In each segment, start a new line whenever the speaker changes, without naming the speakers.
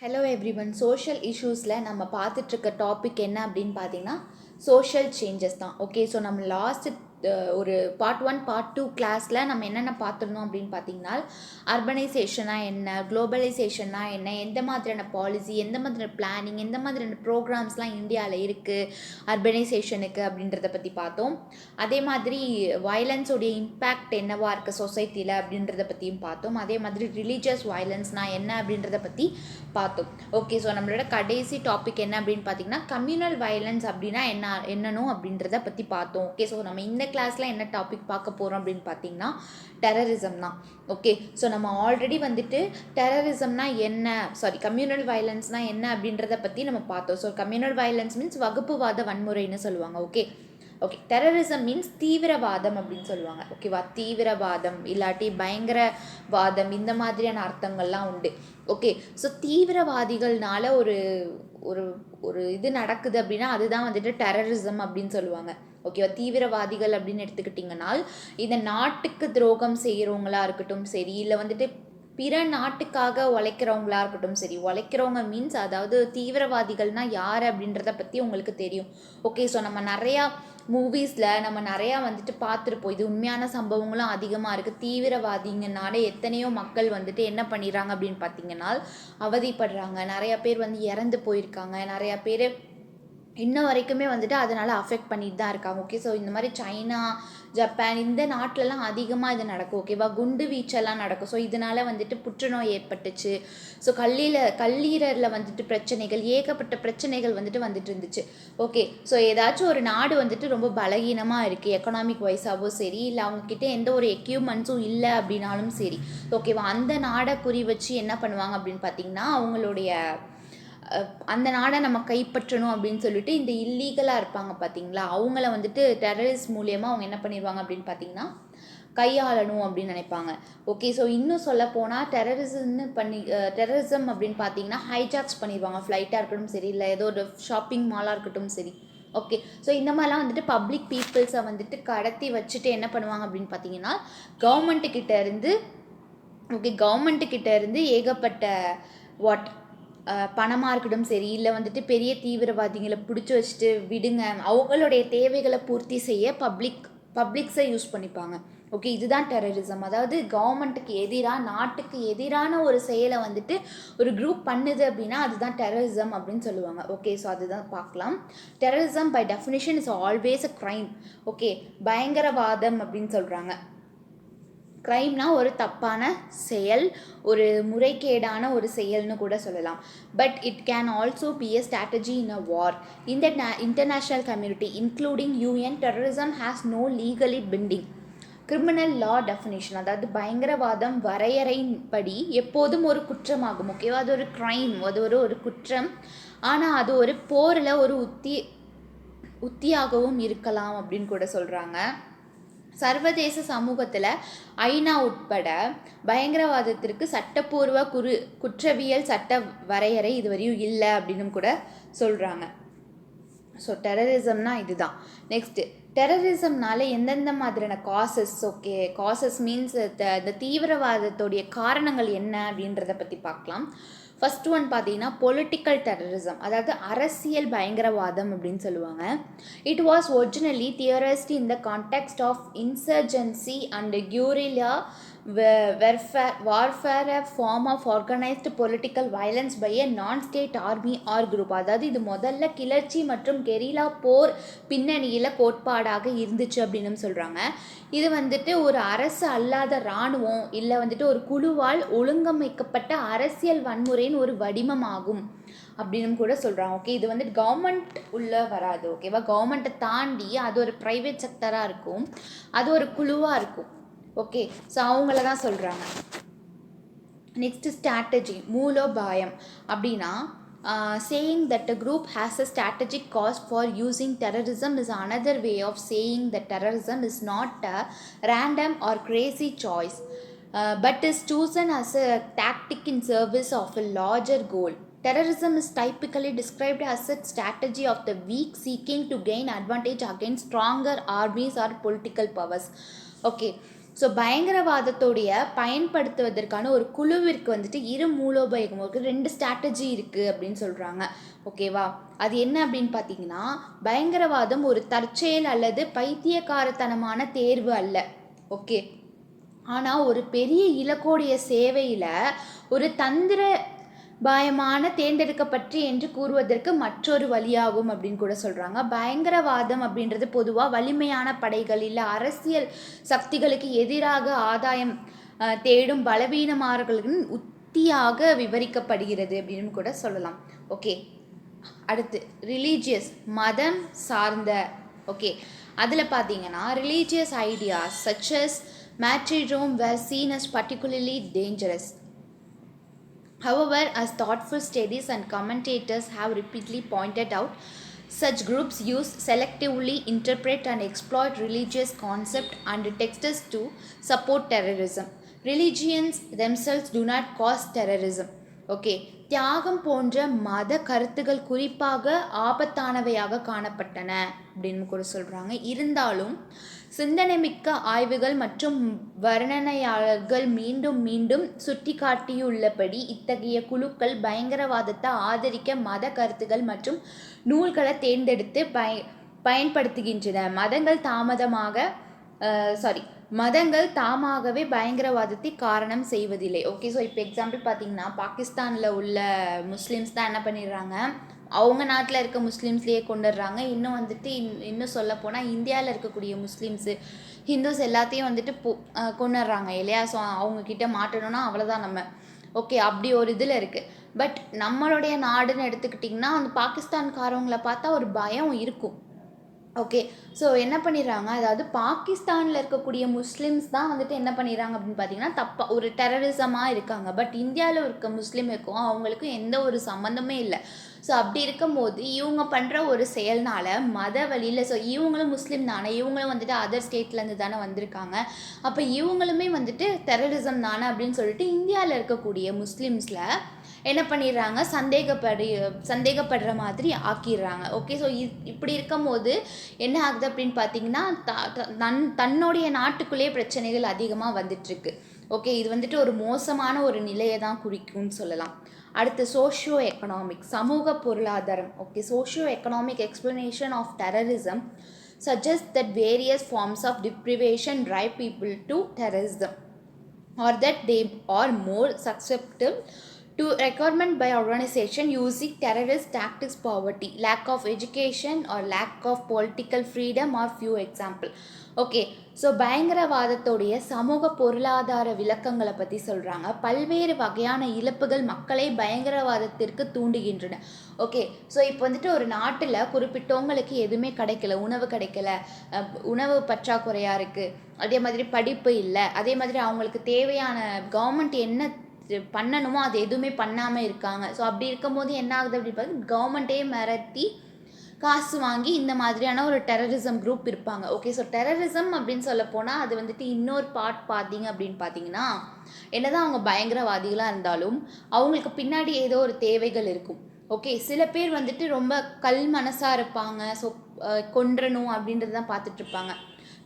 Hello everyone. Social இஷ்யூஸில் நம்ம பார்த்துட்ருக்க topic என்ன அப்படின்னு பார்த்தீங்கன்னா சோஷியல் சேஞ்சஸ் தான். ஓகே, ஸோ நம்ம ஒரு part 1 part 2 கிளாஸில் நம்ம என்னென்ன பார்த்துருந்தோம் அப்படின்னு பார்த்தீங்கன்னா அர்பனைசேஷனா என்ன, குளோபலைசேஷனா என்ன, எந்த மாதிரியான பாலிசி, எந்த மாதிரியான பிளானிங், எந்த மாதிரியான ப்ரோக்ராம்ஸ்லாம் இந்தியாவில் இருக்குது அர்பனைசேஷனுக்கு அப்படின்றத பற்றி பார்த்தோம். அதே மாதிரி வயலன்ஸோடைய இம்பேக்ட் என்னவாக இருக்குது சொசைட்டியில் அப்படின்றத பற்றியும் பார்த்தோம். அதே மாதிரி ரிலீஜியஸ் வயலன்ஸ்னால் என்ன அப்படின்றத பற்றி பார்த்தோம். ஓகே, ஸோ நம்மளோட கடைசி டாபிக் என்ன அப்படின்னு பார்த்தீங்கன்னா கம்யூனல் வயலன்ஸ் அப்படின்னா என்னணும் அப்படின்றத பற்றி பார்த்தோம். ஓகே, ஸோ நம்ம இந்த கிளாஸில் என்ன டாபிக் பார்க்க போகிறோம் அப்படின்னு பார்த்தீங்கன்னா டெரரிசம் தான். ஓகே, ஸோ நம்ம ஆல்ரெடி டெரரிசம்னா என்ன, கம்யூனல் வயலன்ஸ்னால் என்ன அப்படின்றத பற்றி நம்ம பார்த்தோம். ஸோ கம்யூனல் வயலன்ஸ் மீன்ஸ் வகுப்புவாத வன்முறைன்னு சொல்லுவாங்க. ஓகே, டெரரிசம் மீன்ஸ் தீவிரவாதம் அப்படின்னு சொல்லுவாங்க. ஓகேவா, தீவிரவாதம் இல்லாட்டி பயங்கரவாதம் இந்த மாதிரியான அர்த்தங்கள்லாம் உண்டு. ஓகே, ஸோ தீவிரவாதிகள்னால ஒரு ஒரு ஒரு இது நடக்குது அப்படின்னா அதுதான் டெரரிசம் அப்படின்னு சொல்லுவாங்க. ஓகேவா, தீவிரவாதிகள் அப்படின்னு எடுத்துக்கிட்டிங்கன்னா இந்த நாட்டுக்கு துரோகம் செய்கிறவங்களா இருக்கட்டும் சரி, இல்லை பிற நாட்டுக்காக உழைக்கிறவங்களா இருக்கட்டும் சரி. உழைக்கிறவங்க மீன்ஸ் அதாவது தீவிரவாதிகள்னால் யார் அப்படின்றத பற்றி உங்களுக்கு தெரியும். ஓகே, ஸோ நம்ம நிறையா மூவிஸில் நம்ம நிறையா பார்த்துருப்போம். இது உண்மையான சம்பவங்களும் அதிகமாக இருக்குது. தீவிரவாதிங்கனால எத்தனையோ மக்கள் என்ன பண்ணிடுறாங்க அப்படின்னு பார்த்தீங்கன்னா அவதிப்படுறாங்க. நிறையா பேர் இறந்து போயிருக்காங்க. நிறையா பேர் இன்ன வரைக்குமே அதனால் அஃபெக்ட் பண்ணிட்டு தான் இருக்காங்க. ஓகே, ஸோ இந்த மாதிரி சைனா, ஜப்பான் இந்த நாட்டிலலாம் அதிகமாக இது நடக்கும். ஓகேவா, குண்டு வீச்செல்லாம் நடக்கும். ஸோ இதனால் புற்றுநோய் ஏற்பட்டுச்சு. ஸோ கல்லீரலில் பிரச்சனைகள், ஏகப்பட்ட பிரச்சனைகள் வந்துட்டு இருந்துச்சு. ஓகே, ஸோ ஏதாச்சும் ஒரு நாடு ரொம்ப பலகீனமாக இருக்குது எக்கனாமிக் வைஸாகவும் சரி, இல்லை அவங்கக்கிட்ட எந்த ஒரு எக்யூப்மெண்ட்ஸும் இல்லை அப்படின்னாலும் சரி. ஓகேவா, அந்த நாடை குறி வச்சு என்ன பண்ணுவாங்க அப்படின்னு பார்த்தீங்கன்னா அந்த நாடை நம்ம கைப்பற்றணும் அப்படின்னு சொல்லிட்டு இந்த இல்லீகலாக இருப்பாங்க பார்த்தீங்களா, அவங்கள டெரரிஸ்ட் மூலியமாக அவங்க என்ன பண்ணிடுவாங்க அப்படின்னு பார்த்தீங்கன்னா கையாளணும் அப்படின்னு நினைப்பாங்க. ஓகே, ஸோ இன்னும் சொல்ல போனால் டெரரிசம் அப்படின்னு பார்த்தீங்கன்னா ஹைஜாக்ஸ் பண்ணிடுவாங்க. ஃப்ளைட்டாக இருக்கட்டும் சரி, இல்லை ஏதோ ஒரு ஷாப்பிங் மாலாக இருக்கட்டும் சரி. ஓகே, ஸோ இந்த மாதிரிலாம் பப்ளிக் பீப்புள்ஸை கடத்தி வச்சுட்டு என்ன பண்ணுவாங்க அப்படின்னு பார்த்தீங்கன்னா கவர்மெண்ட்டுக்கிட்ட இருந்து ஏகப்பட்ட பணமாக இருக்கட்டும் சரி, இல்லை பெரிய தீவிரவாதிகளை பிடிச்சி வச்சுட்டு விடுங்க, அவங்களுடைய தேவைகளை பூர்த்தி செய்ய பப்ளிக்ஸை யூஸ் பண்ணிப்பாங்க. ஓகே, இதுதான் டெரரிசம். அதாவது கவர்மெண்ட்டுக்கு எதிராக, நாட்டுக்கு எதிரான ஒரு செயலை ஒரு குரூப் பண்ணுது அப்படின்னா அதுதான் டெரரிசம் அப்படின்னு சொல்லுவாங்க. ஓகே, ஸோ அதுதான் பார்க்கலாம். Terrorism by definition is always a crime. Okay, பயங்கரவாதம் அப்படின்னு சொல்கிறாங்க. க்ரைம்னா ஒரு தப்பான செயல், ஒரு முறைகேடான ஒரு செயல்னு கூட சொல்லலாம். But it can also be a strategy in a war. இந்த international community including UN, terrorism has no legally binding criminal law definition. அதாவது பயங்கரவாதம் வரையறையின்படி எப்போதும் ஒரு குற்றமாகும். ஓகேவா, அது ஒரு க்ரைம், அது ஒரு குற்றம். ஆனால் அது ஒரு போரில் ஒரு உத்தியாகவும் இருக்கலாம் அப்படின்னு கூட சொல்கிறாங்க. சர்வதேச சமூகத்தில் ஐநா உட்பட பயங்கரவாதத்திற்கு சட்டப்பூர்வ குற்றவியல் சட்ட வரையறை இதுவரையும் இல்லை அப்படின்னு கூட சொல்கிறாங்க. ஸோ டெரரிசம்னா இதுதான். நெக்ஸ்ட்டு, டெரரிசம்னால எந்தெந்த மாதிரியான காசஸ், ஓகே, காசஸ் மீன்ஸ் இந்த தீவிரவாதத்துடைய காரணங்கள் என்ன அப்படின்றத பற்றி பார்க்கலாம். ஃபர்ஸ்ட் ஒன் பார்த்தீங்கன்னா பொலிட்டிக்கல் டெரரிசம், அதாவது அரசியல் பயங்கரவாதம் அப்படின்னு சொல்லுவாங்க. It was originally theorized in the context of insurgency and guerrilla warfare, a form of organized political violence by a non-state army or group. அதாவது இது முதல்ல கிளர்ச்சி மற்றும் கெரிலா போர் பின்னணியில் கோட்பாடாக இருந்துச்சு அப்படின்னு சொல்கிறாங்க. இது ஒரு அரசு அல்லாத இராணுவம் இல்லை ஒரு குழுவால் ஒழுங்கமைக்கப்பட்ட அரசியல் வன்முறையின் ஒரு வடிவமாகும் அப்படின்னு கூட சொல்கிறாங்க. ஓகே, இது கவர்மெண்ட் உள்ளே வராது. ஓகேவா, கவர்மெண்ட்டை தாண்டி அது ஒரு ப்ரைவேட் செக்டராக இருக்கும், அது ஒரு குழுவாக இருக்கும். ஓகே, ஸோ அவங்கள தான் சொல்கிறாங்க. நெக்ஸ்ட்டு ஸ்ட்ராட்டஜி, மூலோபாயம் அப்படின்னா saying that a group has a strategic cause for using terrorism is another way of saying that terrorism is not a random or crazy choice, but is chosen as a tactic in service of a larger goal. Terrorism is typically described as a strategy of the weak seeking to gain advantage against stronger armies or political powers. Okay, so பயங்கரவாதத்தோடைய பயன்படுத்துவதற்கான ஒரு குழுவிற்கு வந்துட்டு இரு மூலோபாயம் இருக்குது, 2 strategy இருக்குது அப்படின்னு சொல்கிறாங்க. ஓகேவா, அது என்ன அப்படின்னு பார்த்தீங்கன்னா, பயங்கரவாதம் ஒரு தற்செயல் அல்லது பைத்தியக்காரத்தனமான தேர்வு அல்ல. ஓகே, ஆனால் ஒரு பெரிய இலக்கோடைய சேவையில் ஒரு தந்திர பயமான தேர்ந்தெடுக்கப்பட்டு என்று கூறுவதற்கு மற்றொரு வழியாகும் அப்படின்னு கூட சொல்கிறாங்க. பயங்கரவாதம் அப்படின்றது பொதுவாக வலிமையான படைகள் இல்லை அரசியல் சக்திகளுக்கு எதிராக ஆதாயம் தேடும் பலவீனமானவர்களின் உத்தியாக விவரிக்கப்படுகிறது அப்படின்னு கூட சொல்லலாம். ஓகே, அடுத்து ரிலீஜியஸ், மதம் சார்ந்த. ஓகே, அதில் பார்த்தீங்கன்னா religious ideas such as martyrdom were seen as particularly dangerous. However, as thoughtful studies and commentators have repeatedly pointed out, such groups use selectively interpret and exploit religious concepts and texts to support terrorism. Religions themselves do not cause terrorism. Okay, தியாகம் போன்ற மத கருத்துக்கள் குறிப்பாக ஆபத்தானவையாக காணப்பட்டன அப்படின்னு கூட சொல்கிறாங்க. இருந்தாலும் சிந்தனைமிக்க ஆய்வுகள் மற்றும் வர்ணனையாளர்கள் மீண்டும் மீண்டும் சுட்டி காட்டியுள்ளபடி இத்தகைய குழுக்கள் பயங்கரவாதத்தை ஆதரிக்க மத கருத்துக்கள் மற்றும் நூல்களை தேர்ந்தெடுத்து பயன்படுத்துகின்றன. மதங்கள் தாமாகவே பயங்கரவாதத்தை காரணம் செய்வதில்லை. ஓகே, ஸோ இப்போ எக்ஸாம்பிள் பார்த்தீங்கன்னா பாகிஸ்தானில் உள்ள முஸ்லீம்ஸ் தான் என்ன பண்ணிடுறாங்க, அவங்க நாட்டில் இருக்க முஸ்லீம்ஸ்லேயே கொண்டுடுறாங்க. இன்னும் வந்துட்டு இன்னும் சொல்ல போனால் இந்தியாவில் இருக்கக்கூடிய முஸ்லீம்ஸு ஹிந்துஸ் எல்லாத்தையும் வந்துட்டு கொண்டுடுறாங்க இல்லையா. ஸோ அவங்கக்கிட்ட மாட்டணும்னா அவ்வளோதான் நம்ம. ஓகே, அப்படி ஒரு இதில் இருக்குது. பட் நம்மளுடைய நாடுன்னு எடுத்துக்கிட்டிங்கன்னா அந்த பாகிஸ்தான்காரவங்களை பார்த்தா ஒரு பயம் இருக்கும். ஓகே, ஸோ என்ன பண்ணிடுறாங்க, அதாவது பாகிஸ்தானில் இருக்கக்கூடிய முஸ்லீம்ஸ் தான் வந்துட்டு என்ன பண்ணிடுறாங்க அப்படின்னு பார்த்தீங்கன்னா தப்பாக ஒரு டெரரிசமாக இருக்காங்க. பட் இந்தியாவில் இருக்க முஸ்லீமுக்கும் அவங்களுக்கும் எந்த ஒரு சம்மந்தமே இல்லை. ஸோ அப்படி இருக்கும்போது இவங்க பண்ணுற ஒரு செயல்னால மத வழியில், ஸோ இவங்களும் முஸ்லீம் தானே, இவங்களும் வந்துட்டு அதர் ஸ்டேட்லேருந்து தானே வந்திருக்காங்க, அப்போ இவங்களுமே வந்துட்டு டெரரிசம் தானே அப்படின்னு சொல்லிட்டு இந்தியாவில் இருக்கக்கூடிய முஸ்லீம்ஸில் என்ன பண்ணிடுறாங்க, சந்தேகப்படுற மாதிரி ஆக்கிடுறாங்க. ஓகே, ஸோ இப்படி இருக்கும்போது என்ன ஆகுது அப்படின்னு பார்த்தீங்கன்னா தன்னுடைய நாட்டுக்குள்ளேயே பிரச்சனைகள் அதிகமாக வந்துட்டுருக்கு. ஓகே, இது வந்துட்டு ஒரு மோசமான ஒரு நிலையை தான் குறிக்கும்னு சொல்லலாம். அடுத்து சோஷியோ எக்கனாமிக், சமூக பொருளாதாரம். Okay, socio economic explanation of terrorism suggests that various forms of deprivation drive people to terrorism, or that they are more susceptible to recruitment by organization using terrorist tactics. Poverty, lack of education, or lack of political freedom are few example. Okay, so பயங்கரவாதத்தோடைய சமூக பொருளாதார விளக்கங்களை பற்றி சொல்கிறாங்க. பல்வேறு வகையான இழப்புகள் மக்களை பயங்கரவாதத்திற்கு தூண்டுகின்றன. ஓகே, ஸோ இப்போ வந்துட்டு ஒரு நாட்டில் குறிப்பிட்டவங்களுக்கு எதுவுமே கிடைக்கல, உணவு கிடைக்கல, உணவு பற்றாக்குறையாக இருக்குது, அதே மாதிரி படிப்பு இல்லை, அதே மாதிரி அவங்களுக்கு தேவையான கவர்மெண்ட் என்ன பண்ணணுமோ அது எதுவுமே பண்ணாமல் இருக்காங்க. ஸோ அப்படி இருக்கும்போது என்ன ஆகுது அப்படின்னு பார்த்தா கவர்மெண்ட்டே மிரட்டி காசு வாங்கி இந்த மாதிரியான ஒரு டெரரிசம் குரூப் இருப்பாங்க. ஓகே, ஸோ டெரரிசம் அப்படின்னு சொல்ல போனால் அது வந்துட்டு இன்னொரு பார்ட் பார்த்தீங்க அப்படின்னு பார்த்தீங்கன்னா என்னதான் அவங்க பயங்கரவாதிகளாக இருந்தாலும் அவங்களுக்கு பின்னாடி ஏதோ ஒரு தேவைகள் இருக்கும். ஓகே, சில பேர் வந்துட்டு ரொம்ப கல் மனசாக இருப்பாங்க, ஸோ கொன்றணும் அப்படின்றது தான் பார்த்துட்ருப்பாங்க.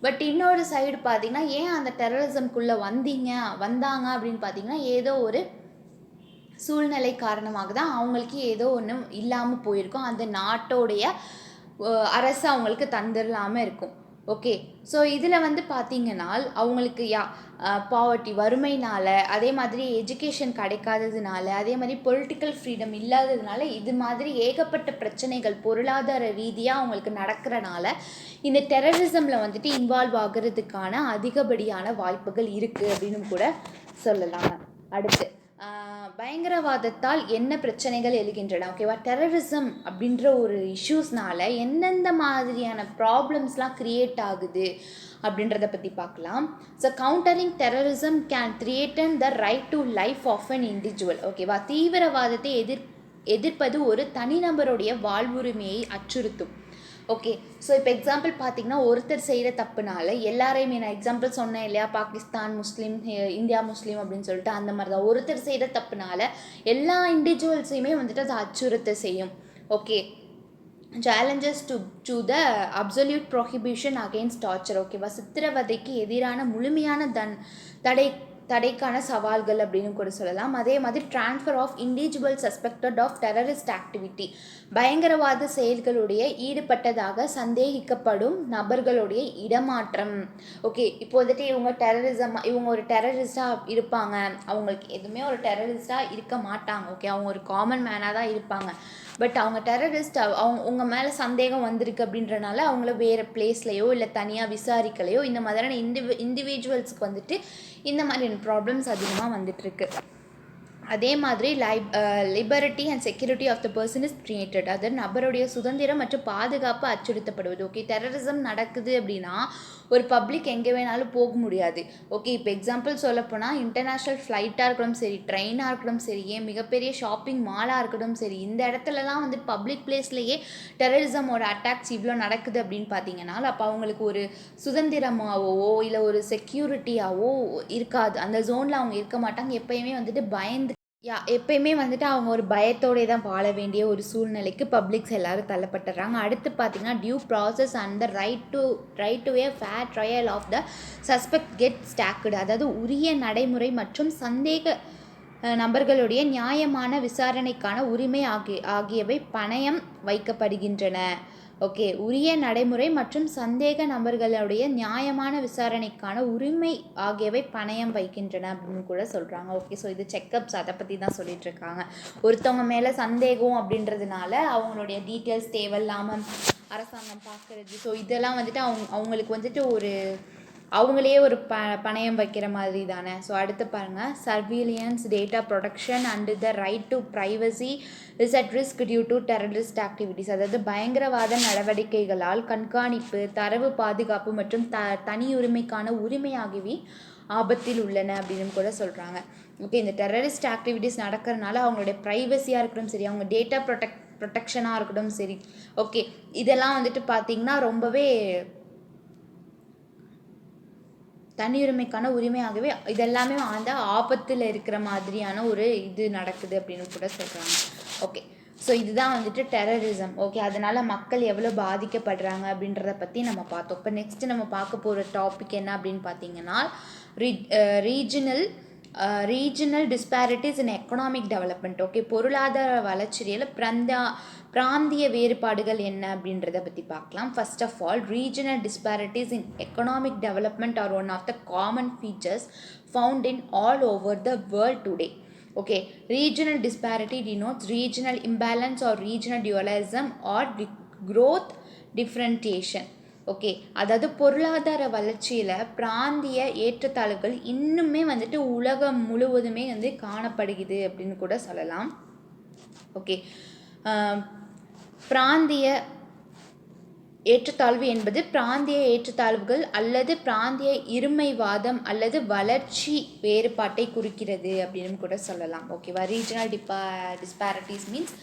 பட் இன்னொரு சைடு பார்த்தீங்கன்னா ஏன் அந்த டெரரிசம்குள்ளே வந்தாங்க அப்படின்னு பார்த்தீங்கன்னா ஏதோ ஒரு சூழ்நிலை காரணமாக தான் அவங்களுக்கு ஏதோ ஒன்று இல்லாமல் போயிருக்கும், அந்த நாட்டோடைய அரசு அவங்களுக்கு தந்துடலாமல் இருக்கும். ஓகே, ஸோ இதில் வந்து பார்த்தீங்கன்னா அவங்களுக்கு பாவர்ட்டி, வறுமைனால, அதே மாதிரி எஜுகேஷன் கிடைக்காததுனால, அதே மாதிரி பொலிட்டிக்கல் ஃப்ரீடம் இல்லாததுனால இது மாதிரி ஏகப்பட்ட பிரச்சனைகள் பொருளாதார ரீதியாக அவங்களுக்கு நடக்கிறனால இந்த டெரரிசமில் வந்துட்டு இன்வால்வ் ஆகிறதுக்கான அதிகப்படியான வாய்ப்புகள் இருக்குது அப்படின்னு கூட சொல்லலாம். அடுத்து பயங்கரவாதத்தால் என்ன பிரச்சனைகள் எழுகின்றன. ஓகேவா, டெரரிசம் அப்படின்ற ஒரு இஷ்யூஸ்னால எந்தெந்த மாதிரியான ப்ராப்ளம்ஸ்லாம் க்ரியேட் ஆகுது அப்படின்றத பற்றி பார்க்கலாம். So countering terrorism can threaten the right to life of an individual. ஓகேவா, தீவிரவாதத்தை எதிர்ப்பது ஒரு தனிநபருடைய வாழ்வுரிமையை அச்சுறுத்தும். ஓகே, ஸோ இப்போ எக்ஸாம்பிள் பார்த்தீங்கன்னா ஒருத்தர் செய்கிற தப்புனால எல்லாரையுமே, நான் எக்ஸாம்பிள் சொன்னேன் இல்லையா, பாகிஸ்தான் முஸ்லீம், இந்தியா முஸ்லீம் அப்படின்னு சொல்லிட்டு அந்த மாதிரி தான் ஒருத்தர் செய்கிற தப்புனால எல்லா இண்டிவிஜுவல்ஸையுமே வந்துட்டு அதை அச்சுறுத்த செய்யும். Okay, challenges to the absolute prohibition against torture. ஓகேவா, சித்திரவதைக்கு எதிரான முழுமையான தடைக்கான சவால்கள் அப்படின்னு கூட சொல்லலாம். அதே மாதிரி transfer of individual suspected of terrorist activity, பயங்கரவாத செயல்களுடைய ஈடுபட்டதாக சந்தேகிக்கப்படும் நபர்களுடைய இடமாற்றம். ஓகே, இப்போ வந்துட்டு இவங்க ஒரு டெரரிஸ்டாக இருப்பாங்க, அவங்களுக்கு எதுவுமே ஒரு டெரரிஸ்டாக இருக்க மாட்டாங்க. ஓகே, அவங்க ஒரு காமன் மேனாக தான் இருப்பாங்க. பட் அவங்க டெரரிஸ்ட், உங்கள் மேலே சந்தேகம் வந்திருக்கு அப்படின்றனால அவங்கள வேறு பிளேஸ்லையோ இல்லை தனியாக விசாரிக்கலையோ இந்த மாதிரியான இண்டிவிஜுவல்ஸுக்கு வந்துட்டு இந்த மாதிரியான ப்ராப்ளம்ஸ் அதிகமாக வந்துட்டுருக்கு. அதே மாதிரி liberty and security of the person is created, அது நபருடைய சுதந்திரம் மற்றும் பாதுகாப்பு அச்சுறுத்தப்படுவது. ஓகே, டெரரிசம் நடக்குது அப்படின்னா ஒரு பப்ளிக் எங்கே வேணாலும் போக முடியாது. ஓகே, இப்போ எக்ஸாம்பிள் சொல்லப்போனால் இன்டர்நேஷ்னல் ஃப்ளைட்டாக இருக்கட்டும் சரி, ட்ரெயினாக இருக்கட்டும் சரி, ஏன் மிகப்பெரிய ஷாப்பிங் மாலாக இருக்கட்டும் சரி, இந்த இடத்துலலாம் வந்து பப்ளிக் பிளேஸ்லேயே டெரரிசமோட அட்டாக்ஸ் இவ்வளோ நடக்குது அப்படின்னு பார்த்தீங்கன்னா அப்போ அவங்களுக்கு ஒரு சுதந்திரமாகவோ இல்லை ஒரு செக்யூரிட்டியாகவோ இருக்காது. அந்த ஜோனில் அவங்க இருக்க மாட்டாங்க. எப்பயுமே வந்துட்டு எப்பயுமே வந்துட்டு அவங்க ஒரு பயத்தோடே தான் வாழ வேண்டிய ஒரு சூழ்நிலைக்கு பப்ளிக்ஸ் எல்லாரும் தள்ளப்பட்டுறாங்க. அடுத்து பார்த்தீங்கன்னா due process and the right to a fair trial of the suspect get stacked, அதாவது உரிய நடைமுறை மற்றும் சந்தேக நபர்களுடைய நியாயமான விசாரணைக்கான உரிமை ஆகியவை பணயம் வைக்கப்படுகின்றன. ஓகே, உரிய நடைமுறை மற்றும் சந்தேக நபர்களுடைய நியாயமான விசாரணைக்கான உரிமை ஆகியவை பணயம் வைக்கின்றன அப்படின்னு கூட சொல்கிறாங்க. ஓகே, ஸோ இது செக்கப்ஸ் அதை பற்றி தான் சொல்லிட்டு இருக்காங்க. ஒருத்தவங்க மேலே சந்தேகம் அப்படின்றதுனால அவங்களுடைய டீட்டெயில்ஸ் தேவையில்லாமல் அரசாங்கம் பார்க்குறது, ஸோ இதெல்லாம் வந்துட்டு அவங்களுக்கு வந்துட்டு அவங்களே ஒரு பணயம் வைக்கிற மாதிரி தானே. ஸோ அடுத்து பாருங்கள், surveillance, data protection and the right to privacy is at risk due to terrorist activities, அதாவது பயங்கரவாத நடவடிக்கைகளால் கண்காணிப்பு, தரவு பாதுகாப்பு மற்றும் தனியுரிமைக்கான உரிமை ஆகியவை ஆபத்தில் உள்ளன அப்படின்னு கூட சொல்கிறாங்க. ஓகே, இந்த டெரரிஸ்ட் ஆக்டிவிட்டீஸ் நடக்கிறதுனால அவங்களுடைய ப்ரைவசியாக இருக்கட்டும் சரி, அவங்க டேட்டா ப்ரொடெக்ஷனாக இருக்கட்டும் சரி, ஓகே, இதெல்லாம் வந்துட்டு பார்த்திங்கன்னா ரொம்பவே தனியுரிமைக்கான உரிமையாகவே இதெல்லாமே அந்த ஆபத்தில் இருக்கிற மாதிரியான ஒரு இது நடக்குது அப்படின்னு கூட சொல்கிறாங்க. ஓகே, ஸோ இதுதான் வந்துட்டு டெரரிசம். ஓகே, அதனால் மக்கள் எவ்வளோ பாதிக்கப்படுறாங்க அப்படின்றத பற்றி நம்ம பார்த்தோம். இப்போ நெக்ஸ்ட்டு நம்ம பார்க்க போகிற டாபிக் என்ன அப்படின்னு பார்த்தீங்கன்னா regional disparities in economic development. Okay, பொருளாதார வளர்ச்சியில் பிராந்திய வேறுபாடுகள் என்ன அப்படின்றத பற்றி பார்க்கலாம். First of all, regional disparities in economic development are one of the common features found in all over the world today. Okay, regional disparity denotes regional imbalance or regional dualism or growth differentiation. Okay, அதாவது பொருளாதார வளர்ச்சியில் பிராந்திய ஏற்றத்தாழ்வுகள் இன்னுமே வந்துட்டு உலகம் முழுவதுமே வந்து காணப்படுகிறது அப்படின்னு கூட சொல்லலாம். ஓகே, பிராந்திய ஏற்றத்தாழ்வு என்பது பிராந்திய ஏற்றத்தாழ்வுகள் அல்லது பிராந்திய இருமைவாதம் அல்லது வளர்ச்சி வேறுபாட்டை குறிக்கிறது அப்படின்னு கூட சொல்லலாம். ஓகேவா, ரீஜனல் டிஸ்பாரிட்டிஸ் மீன்ஸ்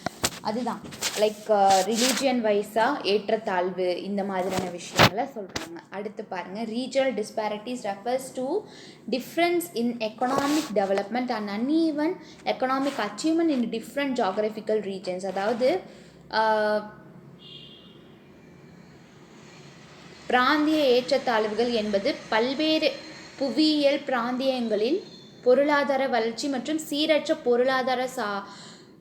அதுதான் லைக் ரிலீஜியன் வைஸாக ஏற்றத்தாழ்வு இந்த மாதிரியான விஷயங்களை சொல்கிறாங்க. அடுத்து பாருங்கள், regional disparities refers to difference in economic development and uneven economic achievement in different geographical regions. அதாவது பிராந்திய ஏற்றத்தாழ்வுகள் என்பது பல்வேறு புவியியல் பிராந்தியங்களில் பொருளாதார வளர்ச்சி மற்றும் சீரற்ற பொருளாதார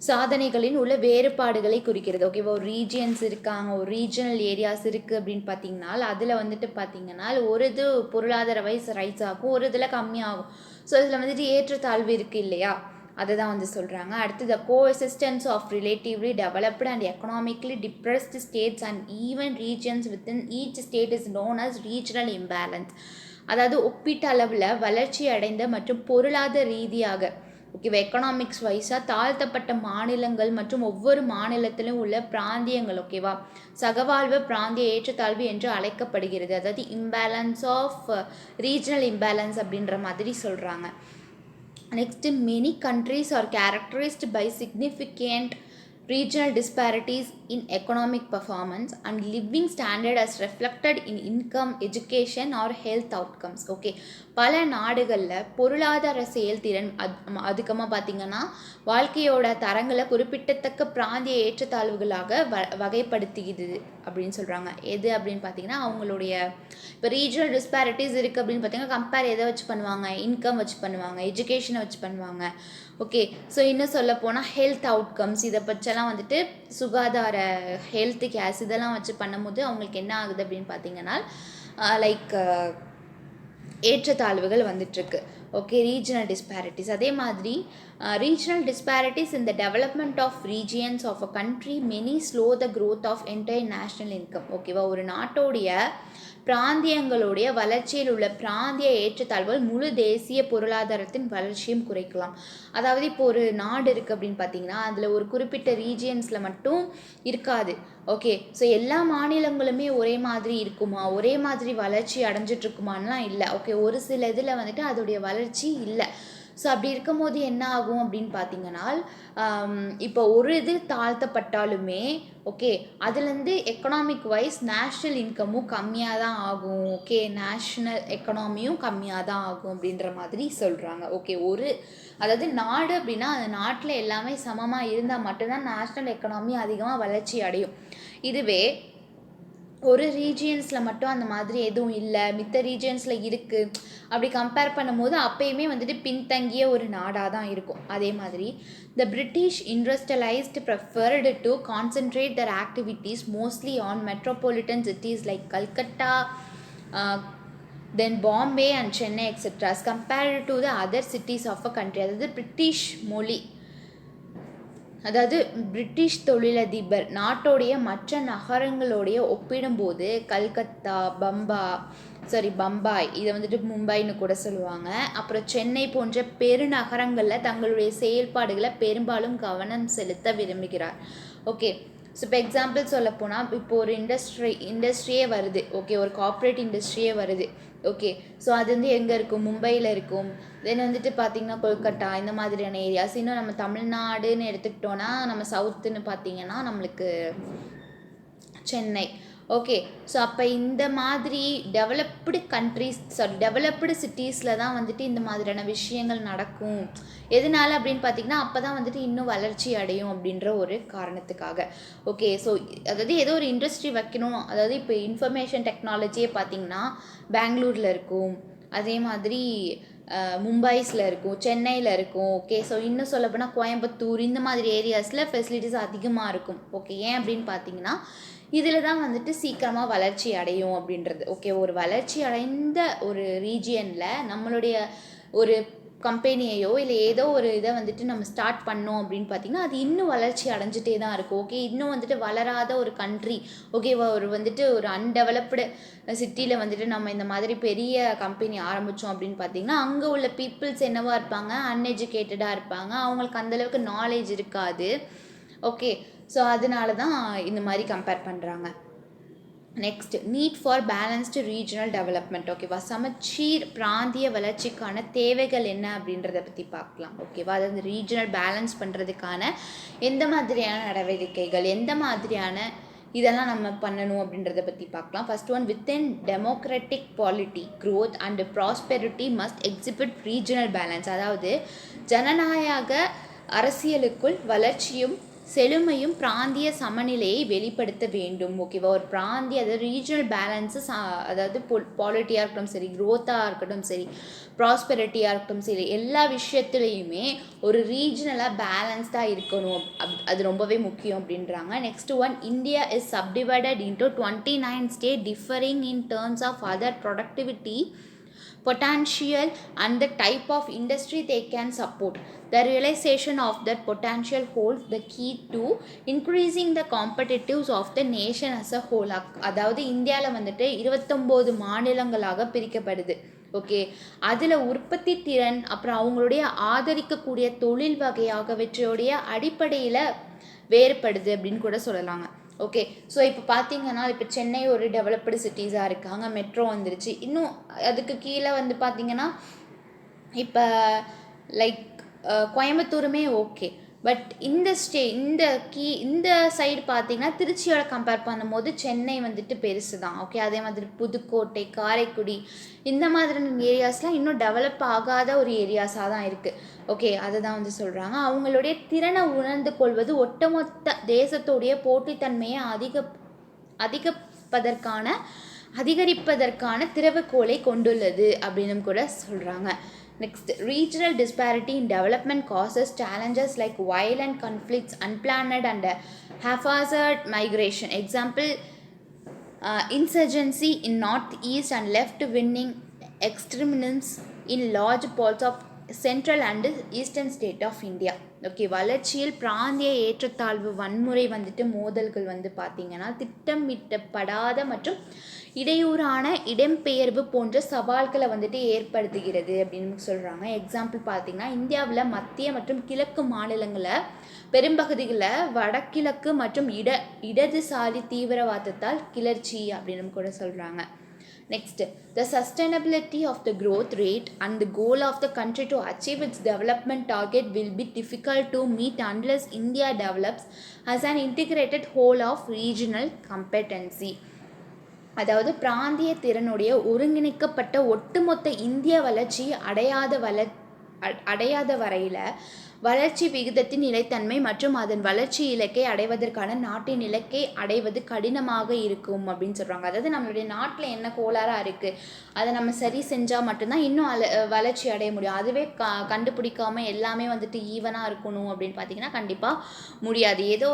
சாதனைகளின் உள்ள வேறுபாடுகளை குறிக்கிறது. ஓகேவா, ஒரு ரீஜியன்ஸ் இருக்காங்க, ஒரு ரீஜனல் ஏரியாஸ் இருக்குது அப்படின்னு பார்த்தீங்கன்னா அதில் வந்துட்டு பார்த்தீங்கன்னா ஒரு இது பொருளாதார வைஸ் ரைஸ் ஆகும், ஒரு இதில் கம்மியாகும். ஸோ இதில் வந்துட்டு ஏற்றத்தாழ்வு இருக்குது இல்லையா, அதை தான் வந்து சொல்கிறாங்க. அடுத்து the coexistence of relatively developed and economically depressed states and even regions within each state is known as regional imbalance. அதாவது ஒப்பீட்டு அளவில் வளர்ச்சி அடைந்த மற்றும் பொருளாதார ரீதியாக ஓகேவா எக்கனாமிக்ஸ் வைஸாக தாழ்த்தப்பட்ட மாநிலங்கள் மற்றும் ஒவ்வொரு மாநிலத்திலும் உள்ள பிராந்தியங்கள் ஓகேவா சகவாழ்வு பிராந்திய ஏற்றத்தாழ்வு என்று அழைக்கப்படுகிறது. அதாவது இம்பேலன்ஸ் ஆஃப் ரீஜனல் இம்பேலன்ஸ் அப்படின்ற மாதிரி சொல்கிறாங்க. Next, many countries are characterized by significant regional disparities in economic performance and living standard as reflected in income, education or health outcomes. Okay, பல நாடுகளில் பொருளாதார செயல்திறன் அதிகமாக பார்த்திங்கன்னா வாழ்க்கையோட தரங்களை குறிப்பிடத்தக்க பிராந்திய ஏற்றத்தாழ்வுகளாக வகைப்படுத்திக்குது அப்படின்னு சொல்கிறாங்க. எது அப்படின்னு பார்த்தீங்கன்னா அவங்களுடைய இப்போ ரீஜனல் டிஸ்பாரிட்டிஸ் இருக்குது அப்படின்னு பார்த்தீங்கன்னா கம்பேர் எதை வச்சு பண்ணுவாங்க, இன்கம் வச்சு பண்ணுவாங்க, எஜுகேஷனை வச்சு பண்ணுவாங்க. ஓகே, ஸோ இன்னும் சொல்ல போனால் ஹெல்த் அவுட்கம்ஸ் இதை பற்றெல்லாம் வந்துட்டு சுகாதார ஹெல்த் கேர்ஸ் இதெல்லாம் வச்சு பண்ணும்போது அவங்களுக்கு என்ன ஆகுது அப்படின்னு பார்த்தீங்கன்னா லைக் ஏற்றத்தாழ்வுகள் வந்துட்டுருக்கு. Okay, regional disparities. அதே மாதிரி regional disparities in the development of regions of a country many slow the growth of entire national income. ஓகேவா, ஒரு நாட்டோடைய பிராந்தியங்களுடைய வளர்ச்சியில் உள்ள பிராந்திய ஏற்றத்தாழ்வுகள் முழு தேசிய பொருளாதாரத்தின் வளர்ச்சியும் குறைக்கலாம். அதாவது இப்போ ஒரு நாடு இருக்குது அப்படின்னு பார்த்தீங்கன்னா அதில் ஒரு குறிப்பிட்ட ரீஜியன்ஸில் மட்டும் இருக்காது. ஓகே, ஸோ எல்லா மாநிலங்களுமே ஒரே மாதிரி இருக்குமா, ஒரே மாதிரி வளர்ச்சி அடைஞ்சிட்ருக்குமான்லாம் இல்லை. ஓகே, ஒரு சில இதில் வந்துட்டு அதோடைய வளர்ச்சி இல்லை. ஸோ அப்படி இருக்கும்போது என்ன ஆகும் அப்படின்னு பார்த்தீங்கன்னா இப்போ ஒரு இது தாழ்த்தப்பட்டாலுமே ஓகே அதுலேருந்து எக்கனாமிக் வைஸ் நேஷ்னல் இன்கமும் கம்மியாக தான் ஆகும். ஓகே, நேஷ்னல் எக்கனாமியும் கம்மியாக தான் ஆகும் அப்படின்ற மாதிரி சொல்கிறாங்க. ஓகே, அதாவது நாடு அப்படின்னா அந்த நாட்டில் எல்லாமே சமமாக இருந்தால் மட்டும்தான் நேஷ்னல் எக்கனாமி அதிகமாக வளர்ச்சி அடையும். இதுவே ஒரு ரீஜியன்ஸில் மட்டும் அந்த மாதிரி எதுவும் இல்லை, மித்த ரீஜியன்ஸில் இருக்குது அப்படி கம்பேர் பண்ணும்போது அப்பயுமே வந்துட்டு பின்தங்கிய ஒரு நாடாக தான் இருக்கும். அதே மாதிரி the British industrialised preferred to concentrate their activities mostly on metropolitan cities like Calcutta, then Bombay and Chennai etcetera as compared to the other cities of a country. அதாவது பிரிட்டிஷ் மொழி, அதாவது பிரிட்டிஷ் தொழிலதிபர் நாட்டோடைய மற்ற நகரங்களோடைய ஒப்பிடும்போது கல்கத்தா, பம்பாய் இதை வந்துட்டு மும்பைன்னு கூட சொல்லுவாங்க, அப்புறம் சென்னை போன்ற பெருநகரங்களில் தங்களுடைய செயல்பாடுகளை பெரும்பாலும் கவனம் செலுத்த விரும்புகிறார். ஓகே, ஸோ இப்போ எக்ஸாம்பிள் சொல்ல போனால் இப்போ ஒரு இண்டஸ்ட்ரியே வருது. ஓகே, ஒரு கார்ப்பரேட் இண்டஸ்ட்ரியே வருது. ஓகே, ஸோ அது வந்து எங்கே இருக்கும், மும்பையில் இருக்கும். தென் வந்துட்டு பார்த்திங்கன்னா கொல்கட்டா இந்த மாதிரியான ஏரியாஸ். இன்னும் நம்ம தமிழ்நாடுன்னு எடுத்துக்கிட்டோன்னா நம்ம சவுத்துன்னு பார்த்திங்கன்னா நம்மளுக்கு சென்னை. ஓகே, ஸோ அப்போ இந்த மாதிரி டெவலப்டு சிட்டிஸில் தான் வந்துட்டு இந்த மாதிரியான விஷயங்கள் நடக்கும். எதனால அப்படின்னு பார்த்திங்கன்னா அப்போ தான் வந்துட்டு இன்னும் வளர்ச்சி அடையும் அப்படின்ற ஒரு காரணத்துக்காக. ஓகே, ஸோ அதாவது ஏதோ ஒரு இண்டஸ்ட்ரி வைக்கணும். அதாவது இப்போ இன்ஃபர்மேஷன் டெக்னாலஜியே பார்த்திங்கன்னா பெங்களூரில் இருக்கும், அதே மாதிரி மும்பைஸில் இருக்கும், சென்னையில் இருக்கும். ஓகே, ஸோ இன்னும் சொல்லப்போனால் கோயம்புத்தூர் இந்த மாதிரி ஏரியாஸில் ஃபெசிலிட்டிஸ் அதிகமாக இருக்கும். ஓகே, ஏன் அப்படின்னு பார்த்தீங்கன்னா இதில் தான் வந்துட்டு சீக்கிரமாக வளர்ச்சி அடையும் அப்படின்றது. ஓகே, ஒரு வளர்ச்சி அடைந்த ஒரு ரீஜியனில் நம்மளுடைய ஒரு கம்பெனியையோ இல்லை ஏதோ ஒரு இதை வந்துட்டு நம்ம ஸ்டார்ட் பண்ணோம் அப்படின்னு பார்த்திங்கன்னா அது இன்னும் வளர்ச்சி அடைஞ்சிட்டே தான் இருக்கும். ஓகே, இன்னும் வந்துட்டு வளராத ஒரு கண்ட்ரி, ஓகேவா, ஒரு அன்டெவலப்டு சிட்டியில் வந்துட்டு நம்ம இந்த மாதிரி பெரிய கம்பெனி ஆரம்பித்தோம் அப்படின்னு பார்த்திங்கன்னா அங்கே உள்ள பீப்புள்ஸ் என்னவா இருப்பாங்க, அன்எஜுகேட்டடாக இருப்பாங்க, அவங்களுக்கு அந்தளவுக்கு நாலேஜ் இருக்காது. ஓகே, ஸோ அதனால தான் இந்த மாதிரி கம்பேர் பண்ணுறாங்க. Next, need for balanced regional development. ஓகேவா, சமச்சீர் பிராந்திய வளர்ச்சிக்கான தேவைகள் என்ன அப்படின்றத பற்றி பார்க்கலாம். ஓகேவா, அதாவது ரீஜனல் பேலன்ஸ் பண்ணுறதுக்கான எந்த மாதிரியான நடவடிக்கைகள், எந்த மாதிரியான இதெல்லாம் நம்ம பண்ணணும் அப்படின்றத பற்றி பார்க்கலாம். First one, within democratic polity growth and prosperity must exhibit regional balance. அதாவது ஜனநாயக அரசியலுக்குள் வளர்ச்சியும் செழுமையும் பிராந்திய சமநிலையை வெளிப்படுத்த வேண்டும். ஓகேவா, ஒரு பிராந்திய அதாவது ரீஜனல் பேலன்ஸு அதாவது பாலிட்டியாக இருக்கட்டும் சரி, க்ரோத்தாக இருக்கட்டும் சரி, ப்ராஸ்பெரிட்டியாக இருக்கட்டும் சரி, எல்லா விஷயத்துலையுமே ஒரு ரீஜனலாக பேலன்ஸ்டாக இருக்கணும். அது ரொம்பவே முக்கியம் அப்படின்றாங்க. Next one, India is subdivided into 29 state differing in terms of other productivity potential and the type of industry they can support. The realization of that potential holds the key to increasing the competitiveness of the nation as a whole. அதாவது இந்தியாவில் வந்துட்டு 29 மாநிலங்களாக பிரிக்கப்படுது. Okay, அதில் உற்பத்தி திறன் அப்புறம் அவங்களுடைய ஆதரிக்கக்கூடிய தொழில் வகையாகவற்றையுடைய அடிப்படையில் வேறுபடுது அப்படின்னு கூட சொல்லலாங்க. ஓகே, ஸோ இப்போ பார்த்தீங்கன்னா இப்போ சென்னை ஒரு டெவலப்டு சிட்டிஸாக இருக்காங்க, மெட்ரோ வந்துருச்சு. இன்னும் அதுக்கு கீழே வந்து பார்த்திங்கன்னா இப்போ லைக் கோயம்புத்தூருமே ஓகே. பட் இந்த சைடு பார்த்தீங்கன்னா திருச்சியோட கம்பேர் பண்ணும்போது சென்னை வந்துட்டு பெருசு தான். ஓகே, அதே மாதிரி புதுக்கோட்டை, காரைக்குடி இந்த மாதிரியான ஏரியாஸ்லாம் இன்னும் டெவலப் ஆகாத ஒரு ஏரியாஸாக தான் இருக்குது. ஓகே, அதை தான் வந்து சொல்கிறாங்க. அவங்களுடைய திறனை உணர்ந்து கொள்வது ஒட்டுமொத்த தேசத்துடைய போட்டித்தன்மையை அதிகரிப்பதற்கான திறவுகோலை கொண்டுள்ளது அப்படின்னு கூட சொல்கிறாங்க. Next, regional disparity in development causes challenges like violent conflicts, unplanned and haphazard migration. Example, insurgency in northeast and left-wing extremism in large parts of central and eastern state of India. Okay, வளர்ச்சியில் பிராந்திய ஏற்றத்தாழ்வு, வன்முறை வந்துட்டு மோதல்கள் வந்து பார்த்திங்கன்னா திட்டமிட்டப்படாத மற்றும் இடையூறான இடம்பெயர்வு போன்ற சவால்களை வந்துட்டு ஏற்படுத்துகிறது அப்படின்னு சொல்கிறாங்க. எக்ஸாம்பிள் பார்த்திங்கன்னா இந்தியாவில் மத்திய மற்றும் கிழக்கு மாநிலங்களில் பெரும்பகுதிகளில் வடகிழக்கு மற்றும் இடதுசாரி தீவிரவாதத்தால் கிளர்ச்சி அப்படின்னு கூட சொல்கிறாங்க. Next, the sustainability of the growth rate and the goal of the country to achieve its development target will be difficult to meet unless India develops as an integrated whole of regional competency. அதாவது பிராந்திய திறனுடைய ஒருங்கிணைக்கப்பட்ட ஒட்டுமொத்த இந்திய வளர்ச்சி அடையாத வரையில் வளர்ச்சி விகிதத்தின் நிலைத்தன்மை மற்றும் அதன் வளர்ச்சி இலக்கை அடைவதற்கான நாட்டின் இலக்கை அடைவது கடினமாக இருக்கும் அப்படின்னு சொல்கிறாங்க. அதாவது நம்மளுடைய நாட்டில் என்ன கோளாறாக இருக்குது அதை நம்ம சரி செஞ்சால் மட்டும்தான் இன்னும் வளர்ச்சி அடைய முடியும். அதுவே கண்டுபிடிக்காமல் எல்லாமே வந்துட்டு ஈவனாக இருக்கணும் அப்படின்னு பார்த்தீங்கன்னா கண்டிப்பாக முடியாது. ஏதோ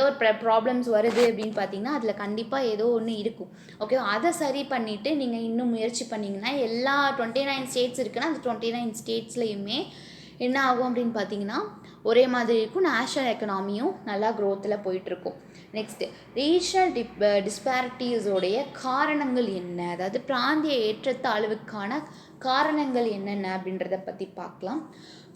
ஒரு ப்ராப்ளம்ஸ் வருது அப்படின்னு பார்த்தீங்கன்னா அதில் கண்டிப்பாக ஏதோ ஒன்று இருக்கும். ஓகே, அதை சரி பண்ணிவிட்டு நீங்கள் இன்னும் முயற்சி பண்ணிங்கன்னா எல்லா 29 ஸ்டேட்ஸ் இருக்குன்னா அந்த 29 ஸ்டேட்ஸ்லையுமே என்ன ஆகும் அப்படின்னு பார்த்தீங்கன்னா ஒரே மாதிரி இருக்கும். நேஷ்னல் எக்கனாமியும் நல்லா க்ரோத்தில் போயிட்டுருக்கும். நெக்ஸ்ட்டு, ரீஜனல் டிஸ்பாரிட்டிஸோடைய காரணங்கள் என்ன, அதாவது பிராந்திய ஏற்றத்தாழ்வுக்கான காரணங்கள் என்னென்ன அப்படின்றத பற்றி பார்க்கலாம்.